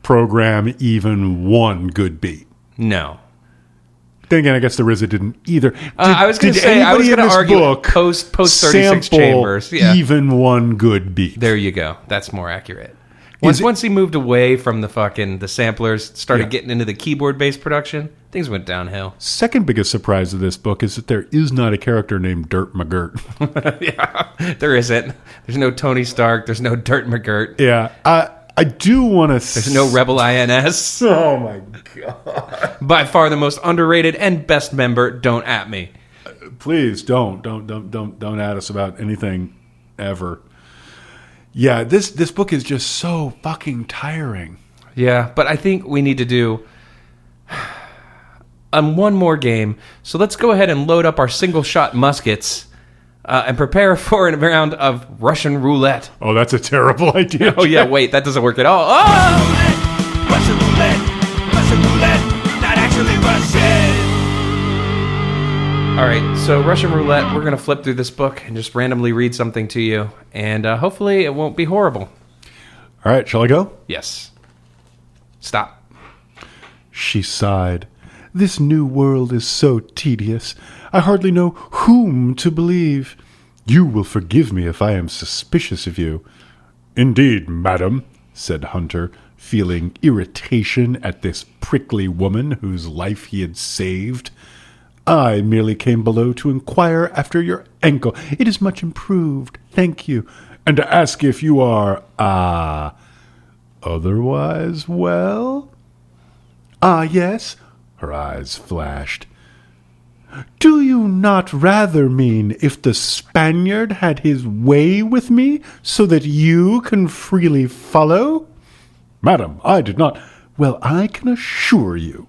S2: program even one good beat?
S1: No.
S2: Then again, I guess the RZA didn't either.
S1: I was going to argue post 36 Chambers. Yeah.
S2: Even one good beat.
S1: There you go. That's more accurate. Once he moved away from the samplers, started getting into the keyboard-based production, things went downhill.
S2: Second biggest surprise of this book is that there is not a character named Dirt McGirt.
S1: Yeah, there isn't. There's no Tony Stark. There's no Dirt McGirt.
S2: Yeah, I do want to...
S1: There's no Rebel INS.
S2: Oh, my God.
S1: By far the most underrated and best member. Don't at me.
S2: Please don't at us about anything ever. Yeah, this book is just so fucking tiring.
S1: Yeah, but I think we need to do one more game. So let's go ahead and load up our single-shot muskets and prepare for a round of Russian roulette.
S2: Oh, that's a terrible idea.
S1: Oh, yeah, wait, that doesn't work at all. Oh!
S3: Russian roulette, not actually Russian.
S1: All right, so Russian roulette, we're going to flip through this book and just randomly read something to you, and hopefully it won't be horrible.
S2: All right, shall I go?
S1: Yes. Stop.
S2: She sighed. This new world is so tedious. I hardly know whom to believe. You will forgive me if I am suspicious of you. Indeed, madam, said Hunter, feeling irritation at this prickly woman whose life he had saved. I merely came below to inquire after your ankle. It is much improved, thank you, and to ask if you are, otherwise well? Ah, yes, her eyes flashed. Do you not rather mean if the Spaniard had his way with me, so that you can freely follow? Madam, I did not. Well, I can assure you,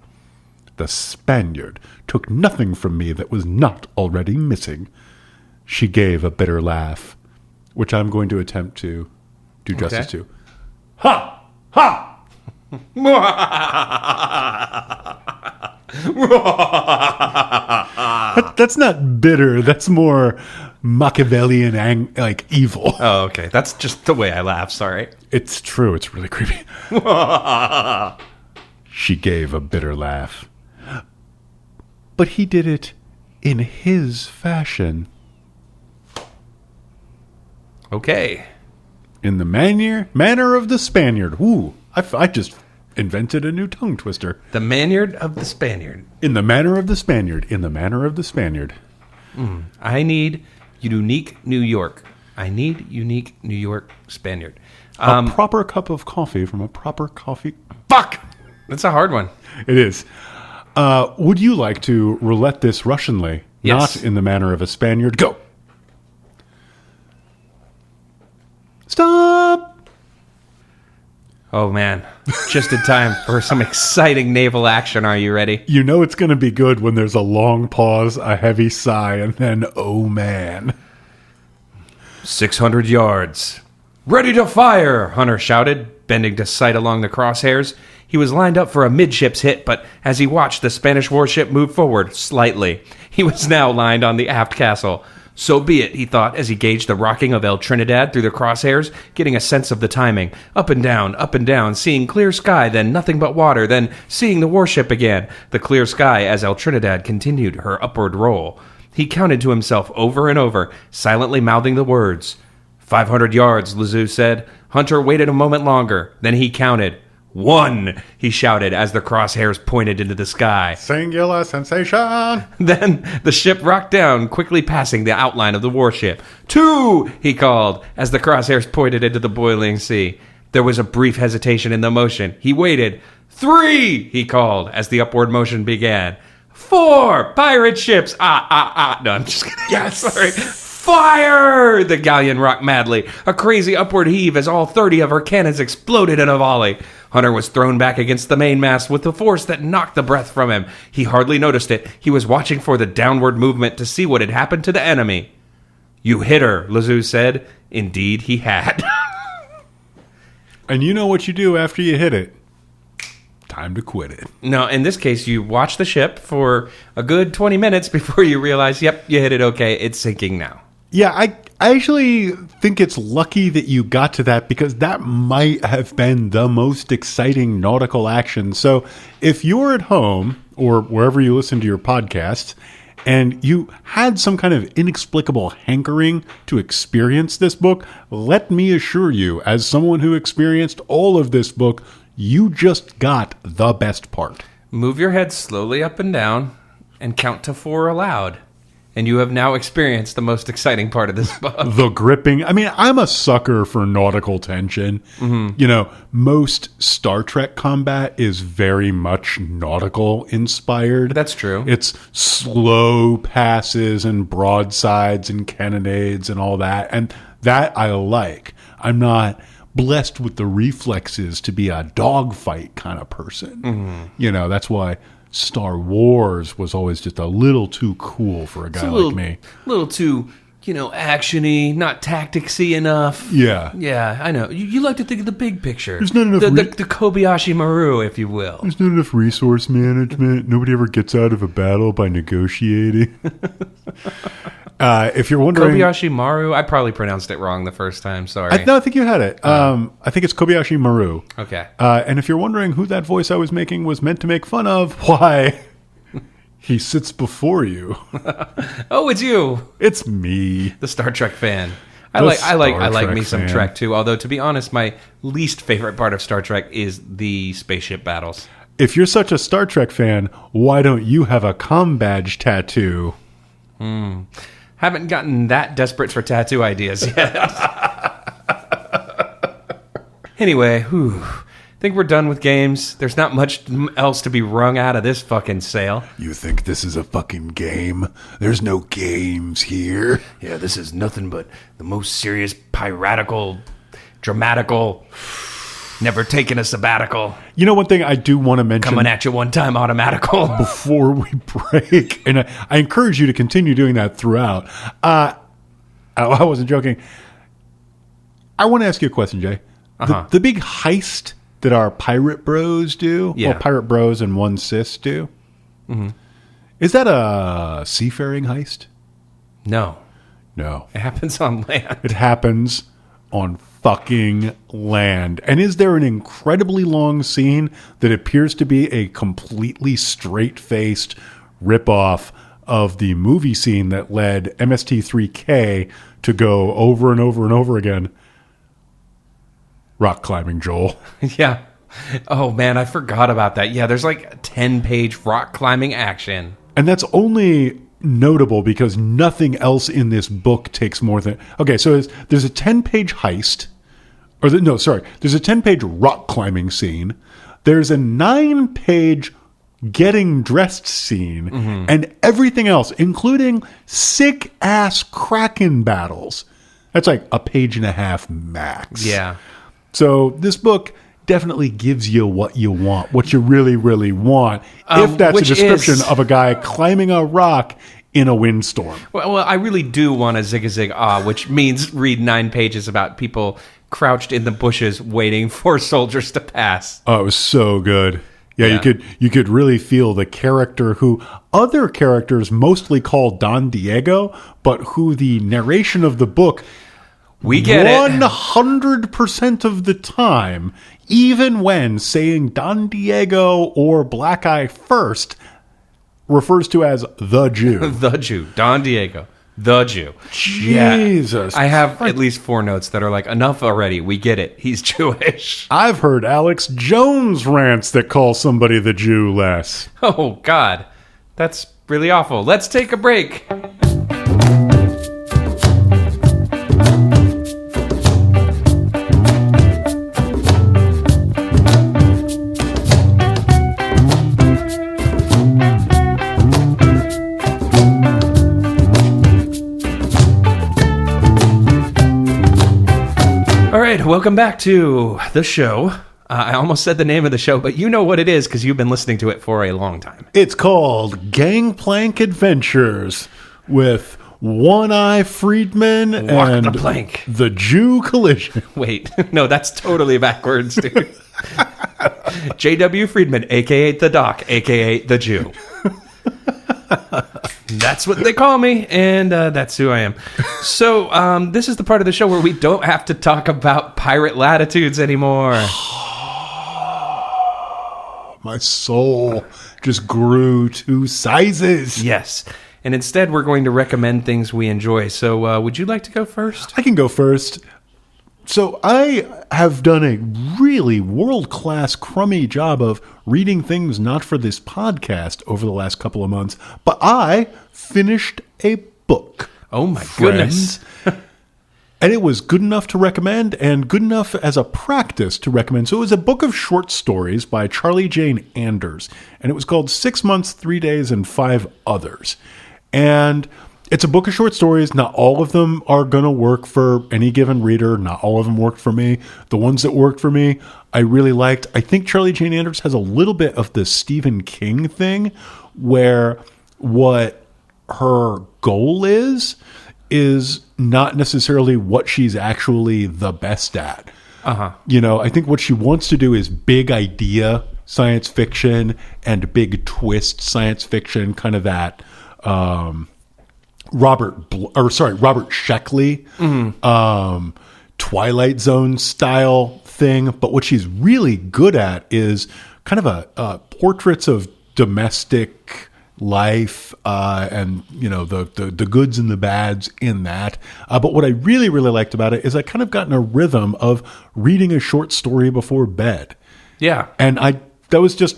S2: the Spaniard took nothing from me that was not already missing. She gave a bitter laugh, which I'm going to attempt to do justice to. Ha! Ha! That's not bitter. That's more Machiavellian, like evil.
S1: Oh, okay. That's just the way I laugh. Sorry.
S2: It's true. It's really creepy. She gave a bitter laugh. But he did it in his fashion.
S1: Okay.
S2: In the manner of the Spaniard. Ooh, I just invented a new tongue twister.
S1: The Maniard of the Spaniard.
S2: In the manner of the Spaniard. In the manner of the Spaniard.
S1: I need unique New York. I need unique New York Spaniard.
S2: A proper cup of coffee from a proper coffee...
S1: Fuck! That's a hard one.
S2: It is. Would you like to roulette this Russianly?
S1: Yes.
S2: Not in the manner of a Spaniard. Go! Stop!
S1: Oh, man. Just in time for some exciting naval action. Are you ready?
S2: You know it's going to be good when there's a long pause, a heavy sigh, and then, oh, man.
S1: 600 yards. Ready to fire, Hunter shouted, bending to sight along the crosshairs. He was lined up for a midships hit, but as he watched the Spanish warship move forward slightly, he was now lined on the aft castle. So be it, he thought, as he gauged the rocking of El Trinidad through the crosshairs, getting a sense of the timing. Up and down, seeing clear sky, then nothing but water, then seeing the warship again. The clear sky as El Trinidad continued her upward roll. He counted to himself over and over, silently mouthing the words. 500 yards, Lazou said. Hunter waited a moment longer. Then he counted. 1, he shouted as the crosshairs pointed into the sky.
S2: Singular sensation.
S1: Then the ship rocked down, quickly passing the outline of the warship. 2, he called as the crosshairs pointed into the boiling sea. There was a brief hesitation in the motion. He waited. 3, he called as the upward motion began. 4, pirate ships. No, I'm just kidding.
S2: Yes.
S1: Sorry. Fire! The galleon rocked madly. A crazy upward heave as all 30 of her cannons exploded in a volley. Hunter was thrown back against the mainmast with a force that knocked the breath from him. He hardly noticed it. He was watching for the downward movement to see what had happened to the enemy. You hit her, Lazou said. Indeed, he had.
S2: And you know what you do after you hit it. Time to quit it.
S1: No, in this case, you watch the ship for a good 20 minutes before you realize, yep, you hit it okay. It's sinking now.
S2: Yeah, I actually think it's lucky that you got to that, because that might have been the most exciting nautical action. So if you're at home or wherever you listen to your podcasts and you had some kind of inexplicable hankering to experience this book, let me assure you, as someone who experienced all of this book, you just got the best part.
S1: Move your head slowly up and down and count to 4 aloud. And you have now experienced the most exciting part of this book.
S2: The gripping. I mean, I'm a sucker for nautical tension. You know, most Star Trek combat is very much nautical inspired.
S1: That's true.
S2: It's slow passes and broadsides and cannonades and all that. And that I like. I'm not blessed with the reflexes to be a dogfight kind of person. You know, that's why Star Wars was always just a little too cool for a guy like me.
S1: A little too, action-y, not tactics-y enough.
S2: Yeah.
S1: Yeah, I know. You like to think of the big picture.
S2: There's not enough
S1: the Kobayashi Maru, if you will.
S2: There's not enough resource management. Nobody ever gets out of a battle by negotiating. If you're wondering...
S1: Kobayashi Maru? I probably pronounced it wrong the first time, sorry.
S2: I think you had it. I think it's Kobayashi Maru.
S1: Okay.
S2: And if you're wondering who that voice I was making was meant to make fun of, why... He sits before you.
S1: Oh, it's you.
S2: It's me.
S1: The Star Trek fan. I like me some
S2: fan.
S1: Trek too. Although to be honest, my least favorite part of Star Trek is the spaceship battles.
S2: If you're such a Star Trek fan, why don't you have a comm badge tattoo?
S1: Haven't gotten that desperate for tattoo ideas yet. Anyway, think we're done with games. There's not much else to be wrung out of this fucking sale.
S2: You think this is a fucking game? There's no games here.
S1: Yeah, this is nothing but the most serious, piratical, dramatical, never taking a sabbatical.
S2: You know, one thing I do want to mention...
S1: Coming at you one time, automatical.
S2: Before we break, and I encourage you to continue doing that throughout. I wasn't joking. I want to ask you a question, Jay. The big heist that our pirate bros do, well, pirate bros and one sis do, is that a seafaring heist?
S1: No.
S2: No.
S1: It happens on land.
S2: It happens on fucking land. And is there an incredibly long scene that appears to be a completely straight-faced ripoff of the movie scene that led MST3K to go over and over and over again? Rock climbing, Joel.
S1: Yeah. Oh, man, I forgot about that. Yeah, there's like a 10-page rock climbing action.
S2: And that's only notable because nothing else in this book takes more than... Okay, so there's a 10-page heist. There's a 10-page rock climbing scene. There's a 9-page getting dressed scene. And everything else, including sick-ass Kraken battles. That's like a page and a half max.
S1: Yeah.
S2: So this book definitely gives you what you want, what you really, really want, if that's a description of a guy climbing a rock in a windstorm.
S1: Well, I really do want a zig-a-zig-ah, which means read 9 pages about people crouched in the bushes waiting for soldiers to pass.
S2: Oh, it was so good. Yeah, you could really feel the character who other characters mostly call Don Diego, but who the narration of the book...
S1: We get
S2: 100% of the time, even when saying Don Diego or Black Eye first, refers to as the Jew.
S1: The Jew. Don Diego. The Jew.
S2: Jesus.
S1: Yeah. I have at least 4 notes that are like, enough already. We get it. He's Jewish.
S2: I've heard Alex Jones rants that call somebody the Jew less.
S1: Oh, God. That's really awful. Let's take a break. All right, welcome back to the show. I almost said the name of the show, but you know what it is because you've been listening to it for a long time.
S2: It's called Gangplank Adventures with One-Eye Friedman and
S1: the plank.
S2: The Jew Collision.
S1: Wait, no, that's totally backwards, dude. J.W. Friedman, a.k.a. the Doc, a.k.a. the Jew. That's what they call me, and that's who I am. So this is the part of the show where we don't have to talk about Pirate Latitudes anymore.
S2: My soul just grew 2 sizes.
S1: Yes, and instead we're going to recommend things we enjoy. So would you like to go first?
S2: I can go first. So I have done a really world-class crummy job of reading things not for this podcast over the last couple of months, but I finished a book.
S1: Oh my
S2: friends.
S1: goodness.
S2: And it was good enough to recommend and good enough as a practice to recommend. So it was a book of short stories by Charlie Jane Anders, and it was called 6 Months, 3 Days, and 5 Others. And it's a book of short stories. Not all of them are going to work for any given reader. Not all of them worked for me. The ones that worked for me, I really liked. I think Charlie Jane Anders has a little bit of the Stephen King thing where what her goal is not necessarily what she's actually the best at. I think what she wants to do is big idea science fiction and big twist science fiction, kind of that Robert Sheckley Twilight Zone style thing. But what she's really good at is kind of a portraits of domestic life and the goods and the bads in that. But what I really, really liked about it is I kind of got in a rhythm of reading a short story before bed.
S1: Yeah.
S2: And that was just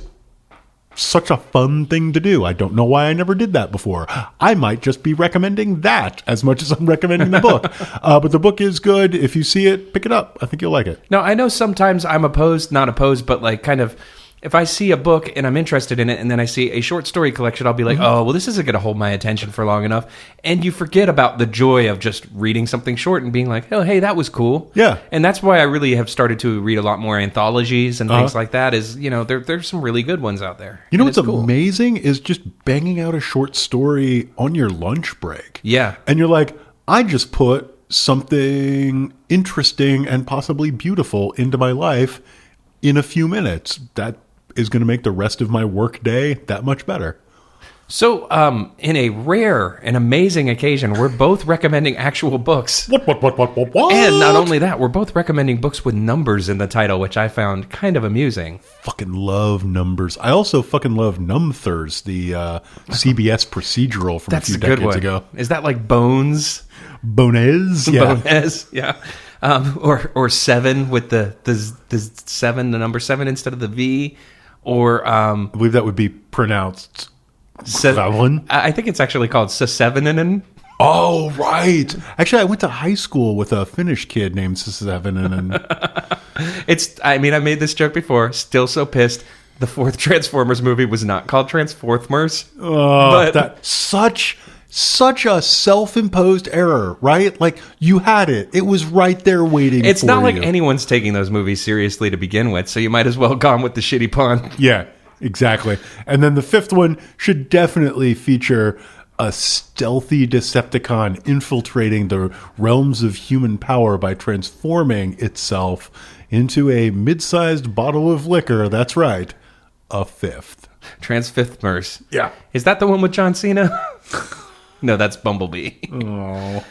S2: such a fun thing to do. I don't know why I never did that before. I might just be recommending that as much as I'm recommending the book. But the book is good. If you see it, pick it up. I think you'll like it.
S1: Now, I know sometimes I'm not opposed, but like kind of, if I see a book and I'm interested in it and then I see a short story collection, I'll be like, oh, well, this isn't going to hold my attention for long enough. And you forget about the joy of just reading something short and being like, oh, hey, that was cool.
S2: Yeah.
S1: And that's why I really have started to read a lot more anthologies and things like that is, there's some really good ones out there.
S2: You know what's
S1: cool.
S2: amazing is just banging out a short story on your lunch break.
S1: Yeah.
S2: And you're like, I just put something interesting and possibly beautiful into my life in a few minutes. That is going to make the rest of my work day that much better.
S1: So, in a rare and amazing occasion, we're both recommending actual books.
S2: What?
S1: And not only that, we're both recommending books with numbers in the title, which I found kind of amusing.
S2: Fucking love numbers. I also fucking love Numthers, the CBS procedural from a few decades ago.
S1: Is that like Bones?
S2: Bones? Yeah.
S1: Bones, yeah. Or 7 with the 7, the number 7 instead of the V. Or
S2: I believe that would be pronounced
S1: Seven. I think it's actually called Sasevinen.
S2: Oh, right. Actually, I went to high school with a Finnish kid named Sasevinen.
S1: I made this joke before. Still so pissed. The 4th Transformers movie was not called Transformers.
S2: Oh, but that's such a self-imposed error, right? Like, you had it. It was right there waiting for you.
S1: It's not like anyone's taking those movies seriously to begin with, so you might as well have gone with the shitty pun.
S2: Yeah, exactly. And then the 5th one should definitely feature a stealthy Decepticon infiltrating the realms of human power by transforming itself into a mid-sized bottle of liquor. That's right, a 5th.
S1: Transfifthmers.
S2: Yeah.
S1: Is that the one with John Cena? No, that's Bumblebee.
S2: Oh.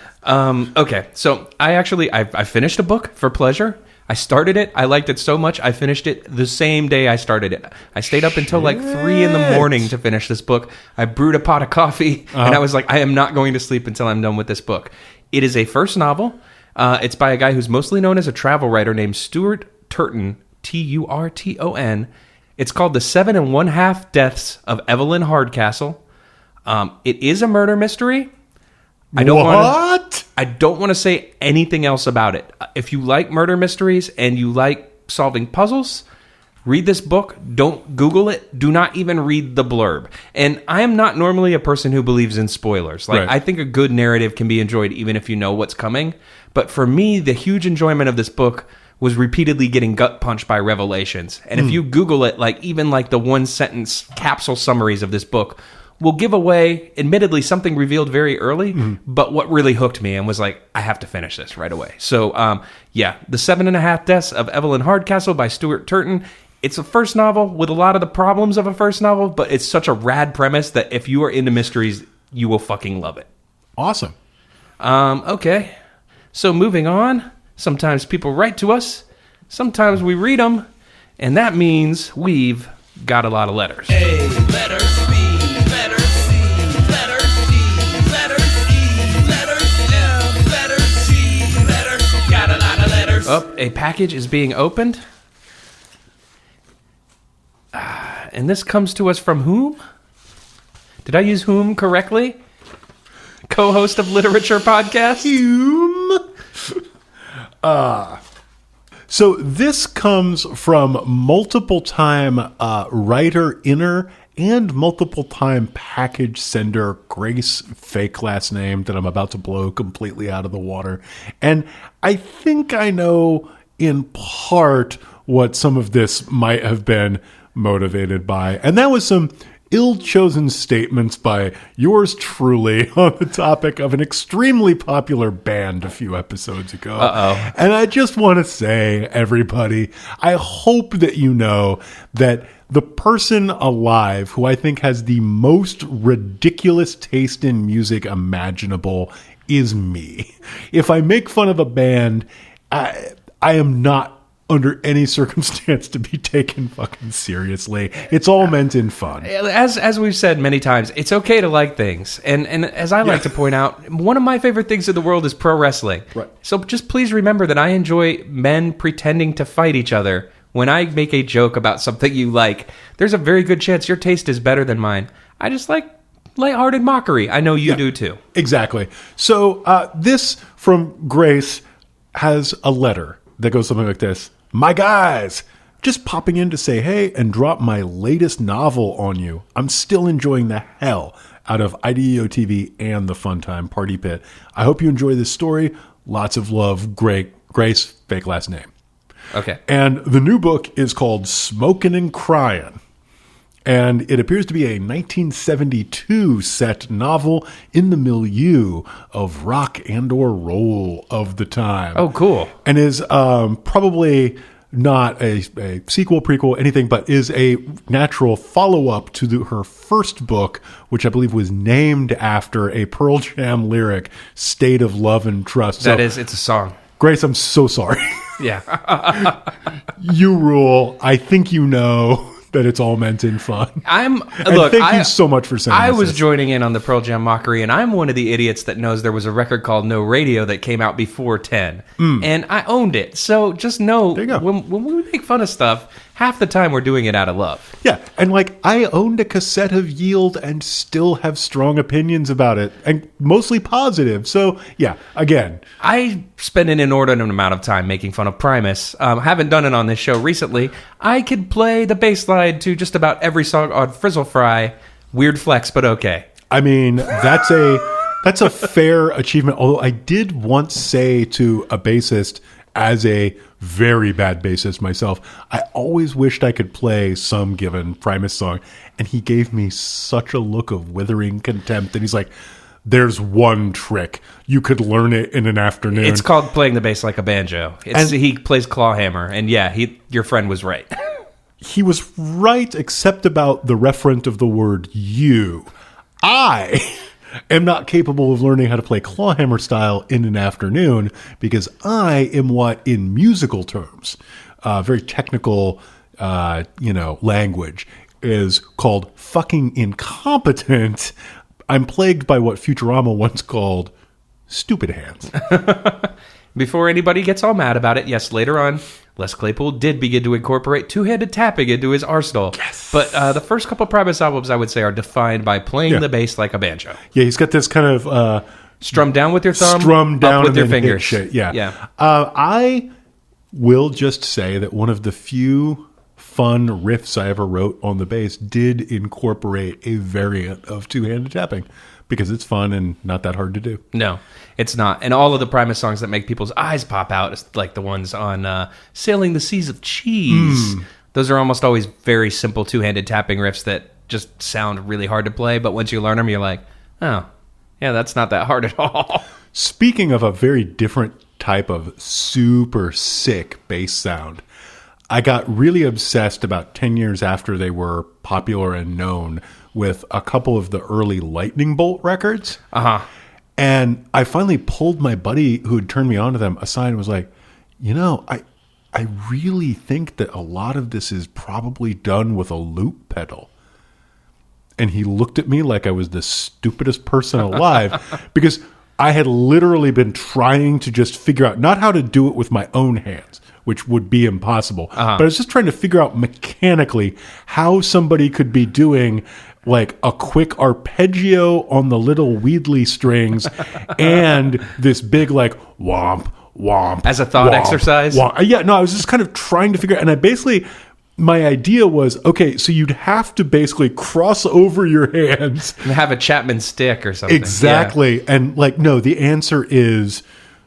S1: Okay, so I finished a book for pleasure. I started it. I liked it so much. I finished it the same day I started it. I stayed up until like 3 a.m. to finish this book. I brewed a pot of coffee, and I was like, I am not going to sleep until I'm done with this book. It is a first novel. It's by a guy who's mostly known as a travel writer named Stuart Turton, Turton. It's called The 7 1/2 Deaths of Evelyn Hardcastle. It is a murder mystery. I don't want to say anything else about it. If you like murder mysteries and you like solving puzzles, read this book. Don't Google it. Do not even read the blurb. And I am not normally a person who believes in spoilers. Like, I think a good narrative can be enjoyed even if you know what's coming. But for me, the huge enjoyment of this book was repeatedly getting gut punched by revelations. And if you Google it, like even like the 1-sentence capsule summaries of this book will give away, admittedly, something revealed very early, but what really hooked me and was like, I have to finish this right away. So, The 7 1/2 Deaths of Evelyn Hardcastle by Stuart Turton. It's a first novel with a lot of the problems of a first novel, but it's such a rad premise that if you are into mysteries, you will fucking love it.
S2: Awesome.
S1: Okay. So moving on, sometimes people write to us, sometimes we read them, and that means we've got a lot of letters.
S3: A, letters, B, letters, C, letters, D, letters, E, letters, F, letters, G, letters, got a lot of letters.
S1: Oh, a package is being opened. And this comes to us from whom? Did I use whom correctly? Co-host of Literature Podcast?
S2: So this comes from multiple-time writer-inner and multiple-time package sender Grace, fake last name that I'm about to blow completely out of the water. And I think I know in part what some of this might have been motivated by. And that was some ill-chosen statements by yours truly on the topic of an extremely popular band a few episodes ago.
S1: Uh-oh.
S2: And I just want to say, everybody, I hope that you know that the person alive who I think has the most ridiculous taste in music imaginable is me. If I make fun of a band, I am not under any circumstance to be taken fucking seriously. It's all meant in fun.
S1: As we've said many times, it's okay to like things. And as I like to point out, one of my favorite things in the world is pro wrestling.
S2: Right.
S1: So just please remember that I enjoy men pretending to fight each other. When I make a joke about something you like, there's a very good chance your taste is better than mine. I just like lighthearted mockery. I know you do too.
S2: Exactly. So this from Grace has a letter that goes something like this. My guys, just popping in to say hey and drop my latest novel on you. I'm still enjoying the hell out of IDEOTV and the Funtime Party Pit. I hope you enjoy this story. Lots of love. Grace, fake last name.
S1: Okay.
S2: And the new book is called Smokin' and Cryin'. And it appears to be a 1972 set novel in the milieu of rock and or roll of the time.
S1: Oh, cool.
S2: And is probably not a sequel, prequel, anything, but is a natural follow-up to her first book, which I believe was named after a Pearl Jam lyric, State of Love and Trust.
S1: It's a song.
S2: Grace, I'm so sorry.
S1: Yeah.
S2: You rule. I think you know that it's all meant in fun. Thank you so much for saying
S1: I was
S2: this.
S1: joining in on the Pearl Jam mockery, and I'm one of the idiots that knows there was a record called No Radio that came out before 10. And I owned it. So just know,
S2: There you go.
S1: when we make fun of stuff, half the time we're doing it out of love.
S2: Yeah, and I owned a cassette of Yield and still have strong opinions about it, and mostly positive. So yeah, again,
S1: I spend an inordinate amount of time making fun of Primus. Haven't done it on this show recently. I could play the bass line to just about every song on Frizzle Fry. Weird flex, but okay.
S2: I mean that's a fair achievement. Although I did once say to a bassist, as a very bad bassist myself, I always wished I could play some given Primus song, and he gave me such a look of withering contempt, and he's like, there's one trick. You could learn it in an afternoon.
S1: It's called playing the bass like a banjo. He plays clawhammer, and yeah, your friend was right.
S2: He was right, except about the referent of the word you. I am not capable of learning how to play clawhammer style in an afternoon because I am what, in musical terms, very technical, language, is called fucking incompetent. I'm plagued by what Futurama once called stupid hands.
S1: Before anybody gets all mad about it, yes, later on, Les Claypool did begin to incorporate two-handed tapping into his arsenal. Yes. But the first couple Primus albums, I would say, are defined by playing the bass like a banjo.
S2: Yeah, he's got this kind of...
S1: strum down with your thumb,
S2: strum down
S1: up with your
S2: and then hit
S1: fingers.
S2: Shit. Yeah.
S1: Yeah.
S2: I will just say that one of the few fun riffs I ever wrote on the bass did incorporate a variant of two-handed tapping because it's fun and not that hard to do.
S1: No, it's not. And all of the Primus songs that make people's eyes pop out, like the ones on Sailing the Seas of Cheese, those are almost always very simple two-handed tapping riffs that just sound really hard to play, but once you learn them, you're like, oh, yeah, that's not that hard at all.
S2: Speaking of a very different type of super sick bass sound, I got really obsessed about 10 years after they were popular and known with a couple of the early Lightning Bolt records.
S1: Uh-huh.
S2: And I finally pulled my buddy who had turned me on to them aside and was like, I really think that a lot of this is probably done with a loop pedal. And he looked at me like I was the stupidest person alive because I had literally been trying to just figure out not how to do it with my own hands, which would be impossible, but I was just trying to figure out mechanically how somebody could be doing like a quick arpeggio on the little Weedley strings and this big like womp, womp.
S1: As a thought
S2: womp,
S1: exercise?
S2: Womp. Yeah, no, I was just kind of trying to figure out, and I basically... My idea was, okay, so you'd have to basically cross over your hands.
S1: And have a Chapman stick or something.
S2: Exactly. Yeah. And like, no, the answer is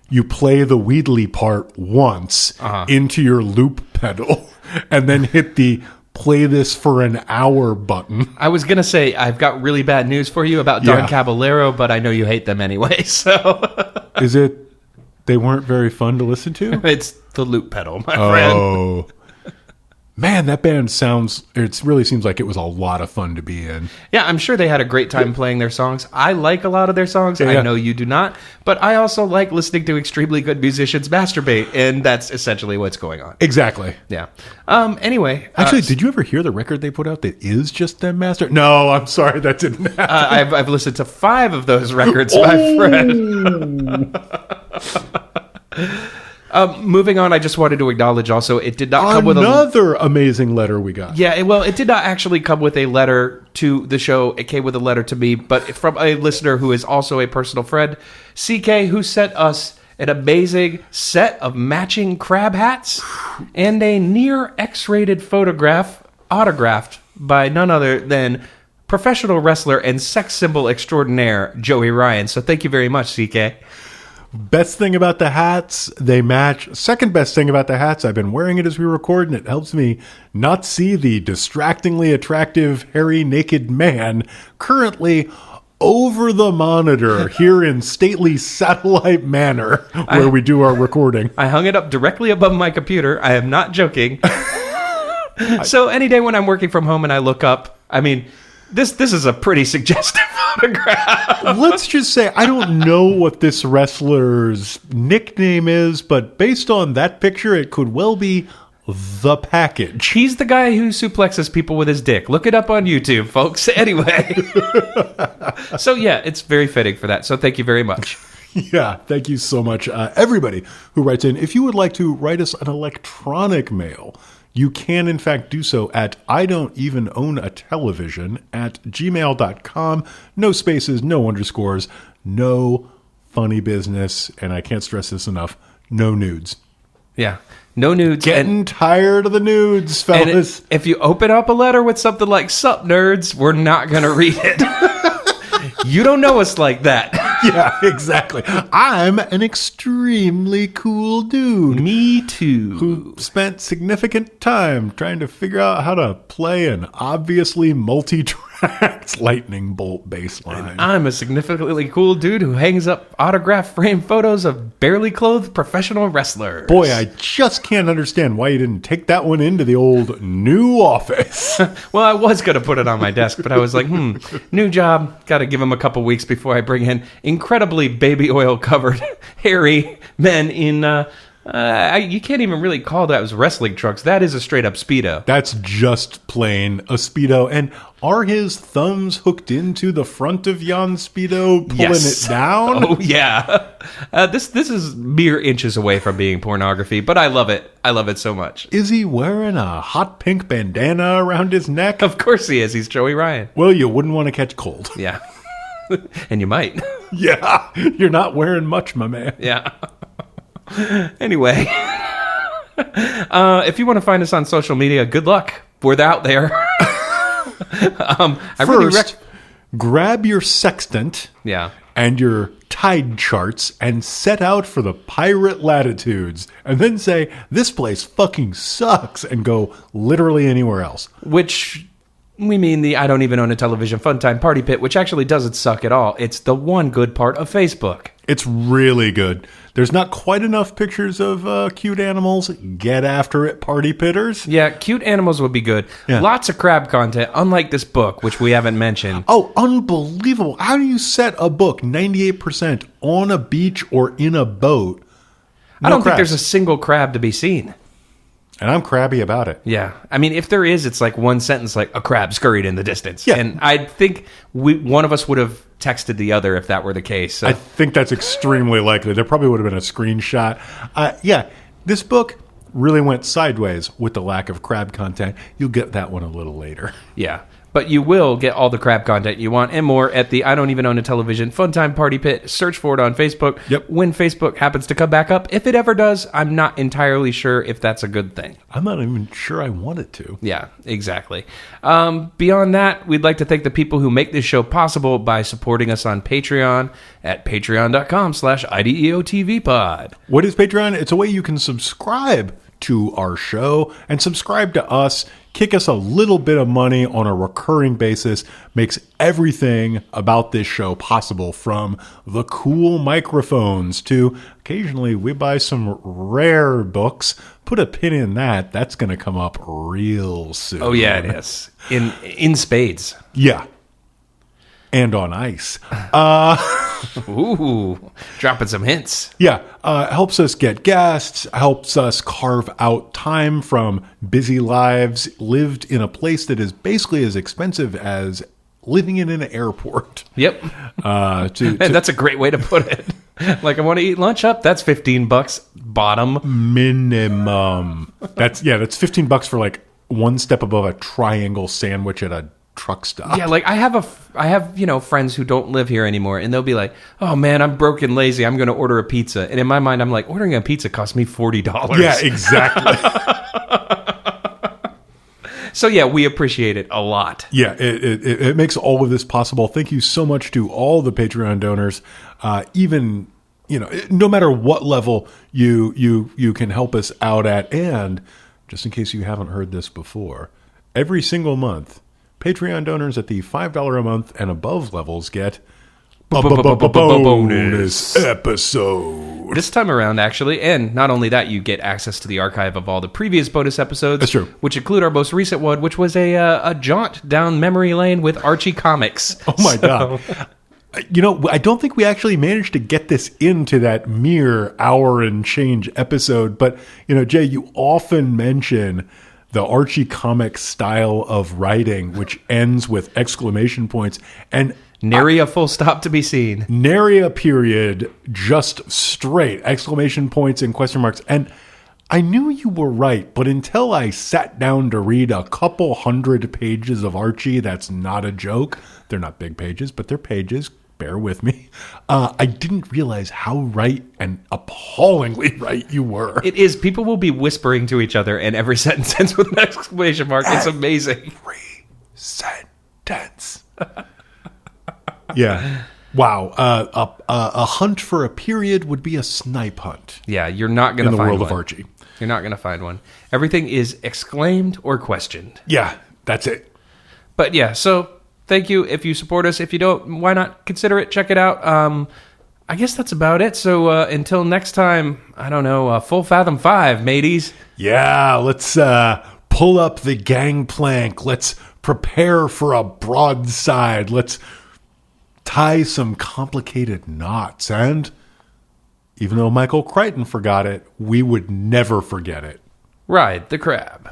S2: you play the Weedley part once into your loop pedal and then hit the play this for an hour button.
S1: I was going to say, I've got really bad news for you about Don Caballero, but I know you hate them anyway, so.
S2: Is it, they weren't very fun to listen to?
S1: It's the loop pedal, my friend.
S2: Oh. Man, that band it really seems like it was a lot of fun to be in.
S1: Yeah, I'm sure they had a great time playing their songs. I like a lot of their songs.
S2: Yeah.
S1: I know you do not. But I also like listening to extremely good musicians masturbate. And that's essentially what's going on.
S2: Exactly.
S1: Yeah. Anyway.
S2: Actually, did you ever hear the record they put out that is just them master? No, I'm sorry. That didn't happen.
S1: I've listened to 5 of those records, my friend. Moving on, I just wanted to acknowledge also, it did not come with
S2: another amazing letter we got.
S1: Yeah, well, it did not actually come with a letter to the show. It came with a letter to me, but from a listener who is also a personal friend, CK, who sent us an amazing set of matching crab hats and a near X-rated photograph autographed by none other than professional wrestler and sex symbol extraordinaire Joey Ryan. So thank you very much, CK.
S2: Best thing about the hats, they match. Second best thing about the hats, I've been wearing it as we record, and it helps me not see the distractingly attractive, hairy, naked man currently over the monitor here in stately Satellite Manor where we do our recording.
S1: I hung it up directly above my computer. I am not joking. So any day when I'm working from home and I look up, I mean... This is a pretty suggestive photograph.
S2: Let's just say, I don't know what this wrestler's nickname is, but based on that picture, it could well be The Package.
S1: He's the guy who suplexes people with his dick. Look it up on YouTube, folks. Anyway. So, yeah, it's very fitting for that. So thank you very much.
S2: Yeah, thank you so much. Everybody who writes in, if you would like to write us an electronic mail, you can, in fact, do so at I don't even own a television at gmail.com. No spaces, no underscores, no funny business, and I can't stress this enough, no nudes.
S1: Yeah, no nudes.
S2: Getting tired of the nudes, fellas.
S1: And if you open up a letter with something like, "Sup, nerds," we're not going to read it. You don't know us like that.
S2: Yeah, exactly. I'm an extremely cool dude.
S1: Me too.
S2: Who spent significant time trying to figure out how to play an obviously multi-tracked lightning bolt bass line.
S1: I'm a significantly cool dude who hangs up autograph frame photos of barely clothed professional wrestlers.
S2: Boy, I just can't understand why you didn't take that one into the old new office.
S1: Well, I was going to put it on my desk, but I was like, new job. Got to give him a couple weeks before I bring in incredibly baby oil covered hairy men in you can't even really call that as wrestling trunks. That is a straight up Speedo.
S2: That's just plain a Speedo. And are his thumbs hooked into the front of yon Speedo, pulling it down?
S1: Oh yeah. This is mere inches away from being pornography, but I love it. I love it so much.
S2: Is he wearing a hot pink bandana around his neck?
S1: Of course he is. He's Joey Ryan.
S2: Well, you wouldn't want to catch cold.
S1: Yeah. And you might.
S2: Yeah. You're not wearing much, my man.
S1: Yeah. Anyway. If you want to find us on social media, good luck. We're out there.
S2: First, grab your sextant
S1: and
S2: your tide charts and set out for the Pirate Latitudes. And then say, this place fucking sucks, and go literally anywhere else.
S1: Which... we mean the I don't even own a television fun time party pit, which actually doesn't suck at all. It's the one good part of Facebook.
S2: It's really good. There's not quite enough pictures of cute animals. Get after it, party pitters.
S1: Yeah, cute animals would be good.
S2: Yeah.
S1: Lots of crab content, unlike this book, which we haven't mentioned.
S2: Oh, unbelievable. How do you set a book 98% on a beach or in a boat?
S1: I don't think there's a single crab to be seen.
S2: And I'm crabby about it.
S1: Yeah. I mean, if there is, it's like one sentence, like a crab scurried in the distance.
S2: Yeah.
S1: And I think one of us would have texted the other if that were the case. So.
S2: I think that's extremely likely. There probably would have been a screenshot. Yeah, this book really went sideways with the lack of crab content. You'll get that one a little later.
S1: Yeah. But you will get all the crab content you want and more at the I Don't Even Own a Television Fun Time Party Pit. Search for it on Facebook.
S2: Yep.
S1: When Facebook happens to come back up. If it ever does, I'm not entirely sure if that's a good thing.
S2: I'm not even sure I want it to.
S1: Yeah, exactly. Beyond that, we'd like to thank the people who make this show possible by supporting us on Patreon at patreon.com/IDEOTVPod.
S2: What is Patreon? It's a way you can subscribe to our show and subscribe to us. Kick us a little bit of money on a recurring basis. Makes everything about this show possible, from the cool microphones to occasionally we buy some rare books. Put a pin in that. That's going to come up real soon.
S1: Oh, yeah, it is. In spades.
S2: Yeah. And on ice.
S1: Ooh, dropping some hints.
S2: Yeah, helps us get guests, helps us carve out time from busy lives lived in a place that is basically as expensive as living in an airport.
S1: Yep. That's a great way to put it. Like, I want to eat lunch up. That's $15 bottom.
S2: Minimum. That's $15 for like one step above a triangle sandwich at a truck stop.
S1: Yeah, like I have friends who don't live here anymore, and they'll be like, "Oh man, I'm broke and lazy. I'm going to order a pizza." And in my mind, I'm like, ordering a pizza cost me $40.
S2: Yeah, exactly.
S1: So yeah, we appreciate it a lot.
S2: Yeah, it makes all of this possible. Thank you so much to all the Patreon donors. Even no matter what level you can help us out at, and just in case you haven't heard this before, every single month, Patreon donors at the $5 a month and above levels get bonus episode.
S1: This time around, actually, and not only that, you get access to the archive of all the previous bonus episodes.
S2: That's true.
S1: Which include our most recent one, which was a jaunt down memory lane with Archie Comics.
S2: Oh my God. I don't think we actually managed to get this into that mere hour and change episode, but, Jay, you often mention the Archie comic style of writing, which ends with exclamation points and
S1: nary a full stop to be seen.
S2: Nary a period, just straight exclamation points and question marks. And I knew you were right, but until I sat down to read a couple hundred pages of Archie, that's not a joke. They're not big pages, but they're pages. Bear with me. I didn't realize how right and appallingly right you were.
S1: It is. People will be whispering to each other, and every sentence ends with an exclamation mark. It's amazing.
S2: Every sentence. Yeah. Wow. A hunt for a period would be a snipe hunt.
S1: Yeah, you're not going to find one.
S2: In the world of Archie.
S1: You're not going to find one. Everything is exclaimed or questioned.
S2: Yeah, that's it.
S1: But yeah, so thank you if you support us. If you don't, why not consider it? Check it out. I guess that's about it. So until next time, I don't know, full fathom 5, mateys.
S2: Yeah, let's pull up the gangplank. Let's prepare for a broadside. Let's tie some complicated knots. And even though Michael Crichton forgot it, we would never forget it.
S1: Ride the crab.